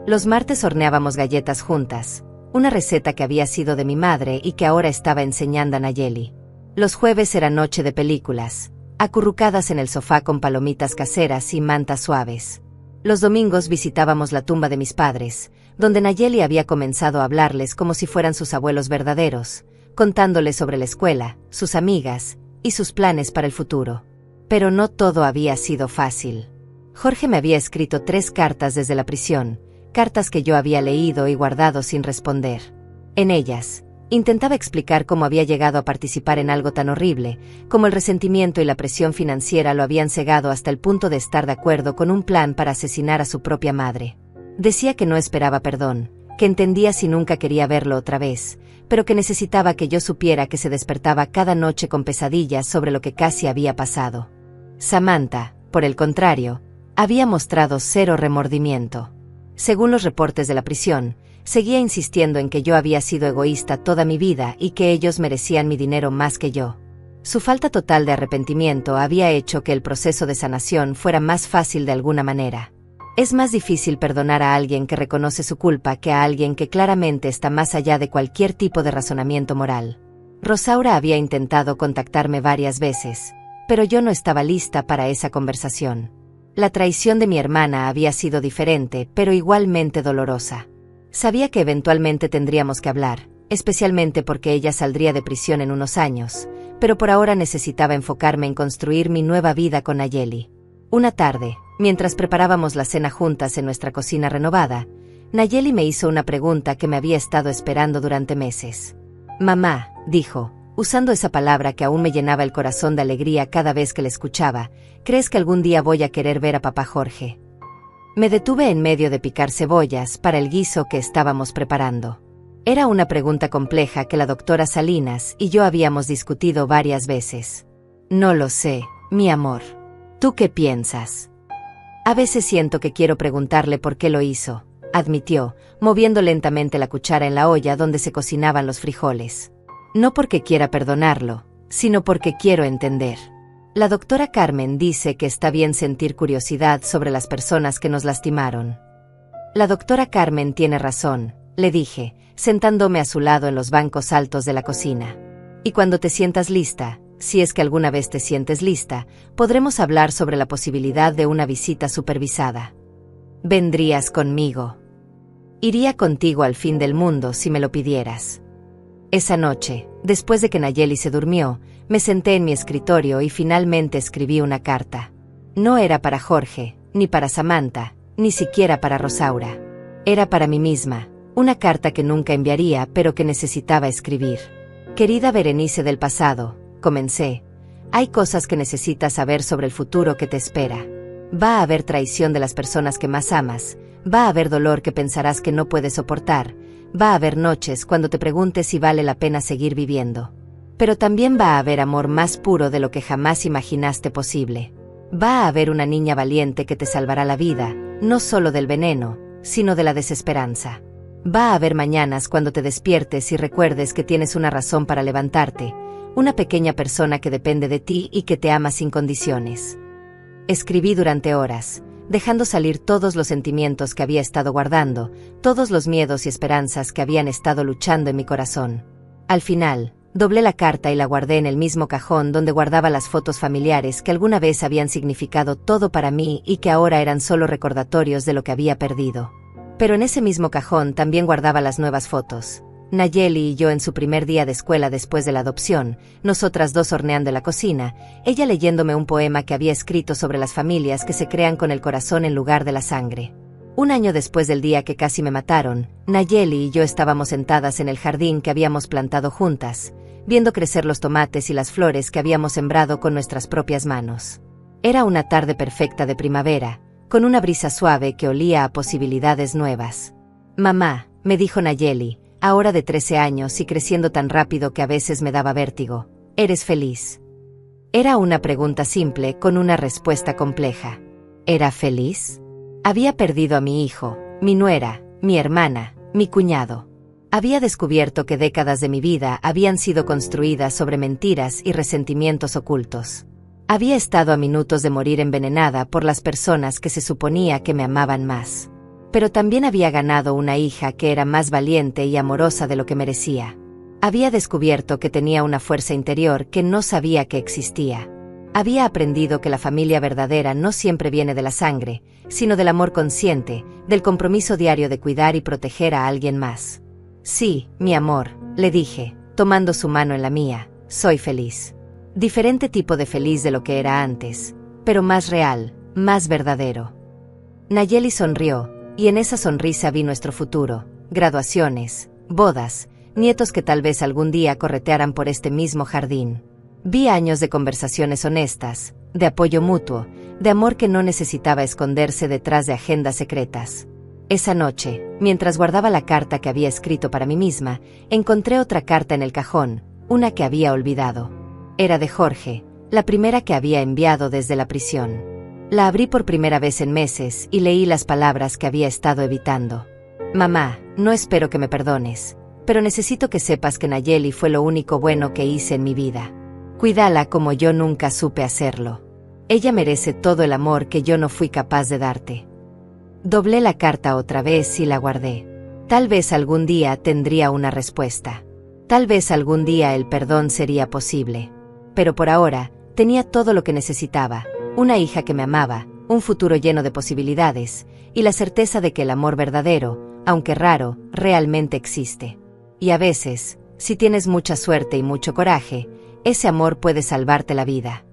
Los martes horneábamos galletas juntas, una receta que había sido de mi madre y que ahora estaba enseñando a Nayeli. Los jueves era noche de películas, acurrucadas en el sofá con palomitas caseras y mantas suaves. Los domingos visitábamos la tumba de mis padres, donde Nayeli había comenzado a hablarles como si fueran sus abuelos verdaderos, contándoles sobre la escuela, sus amigas y sus planes para el futuro. Pero no todo había sido fácil. Jorge me había escrito 3 cartas desde la prisión, cartas que yo había leído y guardado sin responder. En ellas, intentaba explicar cómo había llegado a participar en algo tan horrible, como el resentimiento y la presión financiera lo habían cegado hasta el punto de estar de acuerdo con un plan para asesinar a su propia madre. Decía que no esperaba perdón, que entendía si nunca quería verlo otra vez, pero que necesitaba que yo supiera que se despertaba cada noche con pesadillas sobre lo que casi había pasado. Samantha, por el contrario, había mostrado 0 remordimiento. Según los reportes de la prisión, seguía insistiendo en que yo había sido egoísta toda mi vida y que ellos merecían mi dinero más que yo. Su falta total de arrepentimiento había hecho que el proceso de sanación fuera más fácil de alguna manera. Es más difícil perdonar a alguien que reconoce su culpa que a alguien que claramente está más allá de cualquier tipo de razonamiento moral. Rosaura había intentado contactarme varias veces, pero yo no estaba lista para esa conversación. La traición de mi hermana había sido diferente, pero igualmente dolorosa. Sabía que eventualmente tendríamos que hablar, especialmente porque ella saldría de prisión en unos años, pero por ahora necesitaba enfocarme en construir mi nueva vida con Nayeli. Una tarde, mientras preparábamos la cena juntas en nuestra cocina renovada, Nayeli me hizo una pregunta que me había estado esperando durante meses. «Mamá», dijo, usando esa palabra que aún me llenaba el corazón de alegría cada vez que la escuchaba, «¿crees que algún día voy a querer ver a papá Jorge?» Me detuve en medio de picar cebollas para el guiso que estábamos preparando. Era una pregunta compleja que la doctora Salinas y yo habíamos discutido varias veces. «No lo sé, mi amor. ¿Tú qué piensas?» A veces siento que quiero preguntarle por qué lo hizo, admitió, moviendo lentamente la cuchara en la olla donde se cocinaban los frijoles. No porque quiera perdonarlo, sino porque quiero entender. La doctora Carmen dice que está bien sentir curiosidad sobre las personas que nos lastimaron. La doctora Carmen tiene razón, le dije, sentándome a su lado en los bancos altos de la cocina. Y cuando te sientas lista, si es que alguna vez te sientes lista, podremos hablar sobre la posibilidad de una visita supervisada. ¿Vendrías conmigo? Iría contigo al fin del mundo si me lo pidieras. Esa noche, después de que Nayeli se durmió, me senté en mi escritorio y finalmente escribí una carta. No era para Jorge, ni para Samantha, ni siquiera para Rosaura. Era para mí misma, una carta que nunca enviaría pero que necesitaba escribir. Querida Berenice del pasado, comencé. Hay cosas que necesitas saber sobre el futuro que te espera. Va a haber traición de las personas que más amas, va a haber dolor que pensarás que no puedes soportar, va a haber noches cuando te preguntes si vale la pena seguir viviendo. Pero también va a haber amor más puro de lo que jamás imaginaste posible. Va a haber una niña valiente que te salvará la vida, no solo del veneno, sino de la desesperanza. Va a haber mañanas cuando te despiertes y recuerdes que tienes una razón para levantarte, una pequeña persona que depende de ti y que te ama sin condiciones. Escribí durante horas, dejando salir todos los sentimientos que había estado guardando, todos los miedos y esperanzas que habían estado luchando en mi corazón. Al final, doblé la carta y la guardé en el mismo cajón donde guardaba las fotos familiares que alguna vez habían significado todo para mí y que ahora eran solo recordatorios de lo que había perdido. Pero en ese mismo cajón también guardaba las nuevas fotos. Nayeli y yo en su primer día de escuela después de la adopción, nosotras dos horneando en la cocina, ella leyéndome un poema que había escrito sobre las familias que se crean con el corazón en lugar de la sangre. Un año después del día que casi me mataron, Nayeli y yo estábamos sentadas en el jardín que habíamos plantado juntas, viendo crecer los tomates y las flores que habíamos sembrado con nuestras propias manos. Era una tarde perfecta de primavera, con una brisa suave que olía a posibilidades nuevas. «Mamá», me dijo Nayeli, ahora de 13 años y creciendo tan rápido que a veces me daba vértigo, ¿eres feliz? Era una pregunta simple con una respuesta compleja. ¿Era feliz? Había perdido a mi hijo, mi nuera, mi hermana, mi cuñado. Había descubierto que décadas de mi vida habían sido construidas sobre mentiras y resentimientos ocultos. Había estado a minutos de morir envenenada por las personas que se suponía que me amaban más. Pero también había ganado una hija que era más valiente y amorosa de lo que merecía. Había descubierto que tenía una fuerza interior que no sabía que existía. Había aprendido que la familia verdadera no siempre viene de la sangre, sino del amor consciente, del compromiso diario de cuidar y proteger a alguien más. Sí, mi amor, le dije, tomando su mano en la mía, soy feliz. Diferente tipo de feliz de lo que era antes, pero más real, más verdadero. Nayeli sonrió, y en esa sonrisa vi nuestro futuro, graduaciones, bodas, nietos que tal vez algún día corretearan por este mismo jardín. Vi años de conversaciones honestas, de apoyo mutuo, de amor que no necesitaba esconderse detrás de agendas secretas. Esa noche, mientras guardaba la carta que había escrito para mí misma, encontré otra carta en el cajón, una que había olvidado. Era de Jorge, la primera que había enviado desde la prisión. La abrí por primera vez en meses y leí las palabras que había estado evitando. Mamá, no espero que me perdones, pero necesito que sepas que Nayeli fue lo único bueno que hice en mi vida. Cuídala como yo nunca supe hacerlo. Ella merece todo el amor que yo no fui capaz de darte. Doblé la carta otra vez y la guardé. Tal vez algún día tendría una respuesta. Tal vez algún día el perdón sería posible. Pero por ahora, tenía todo lo que necesitaba. Una hija que me amaba, un futuro lleno de posibilidades, y la certeza de que el amor verdadero, aunque raro, realmente existe. Y a veces, si tienes mucha suerte y mucho coraje, ese amor puede salvarte la vida.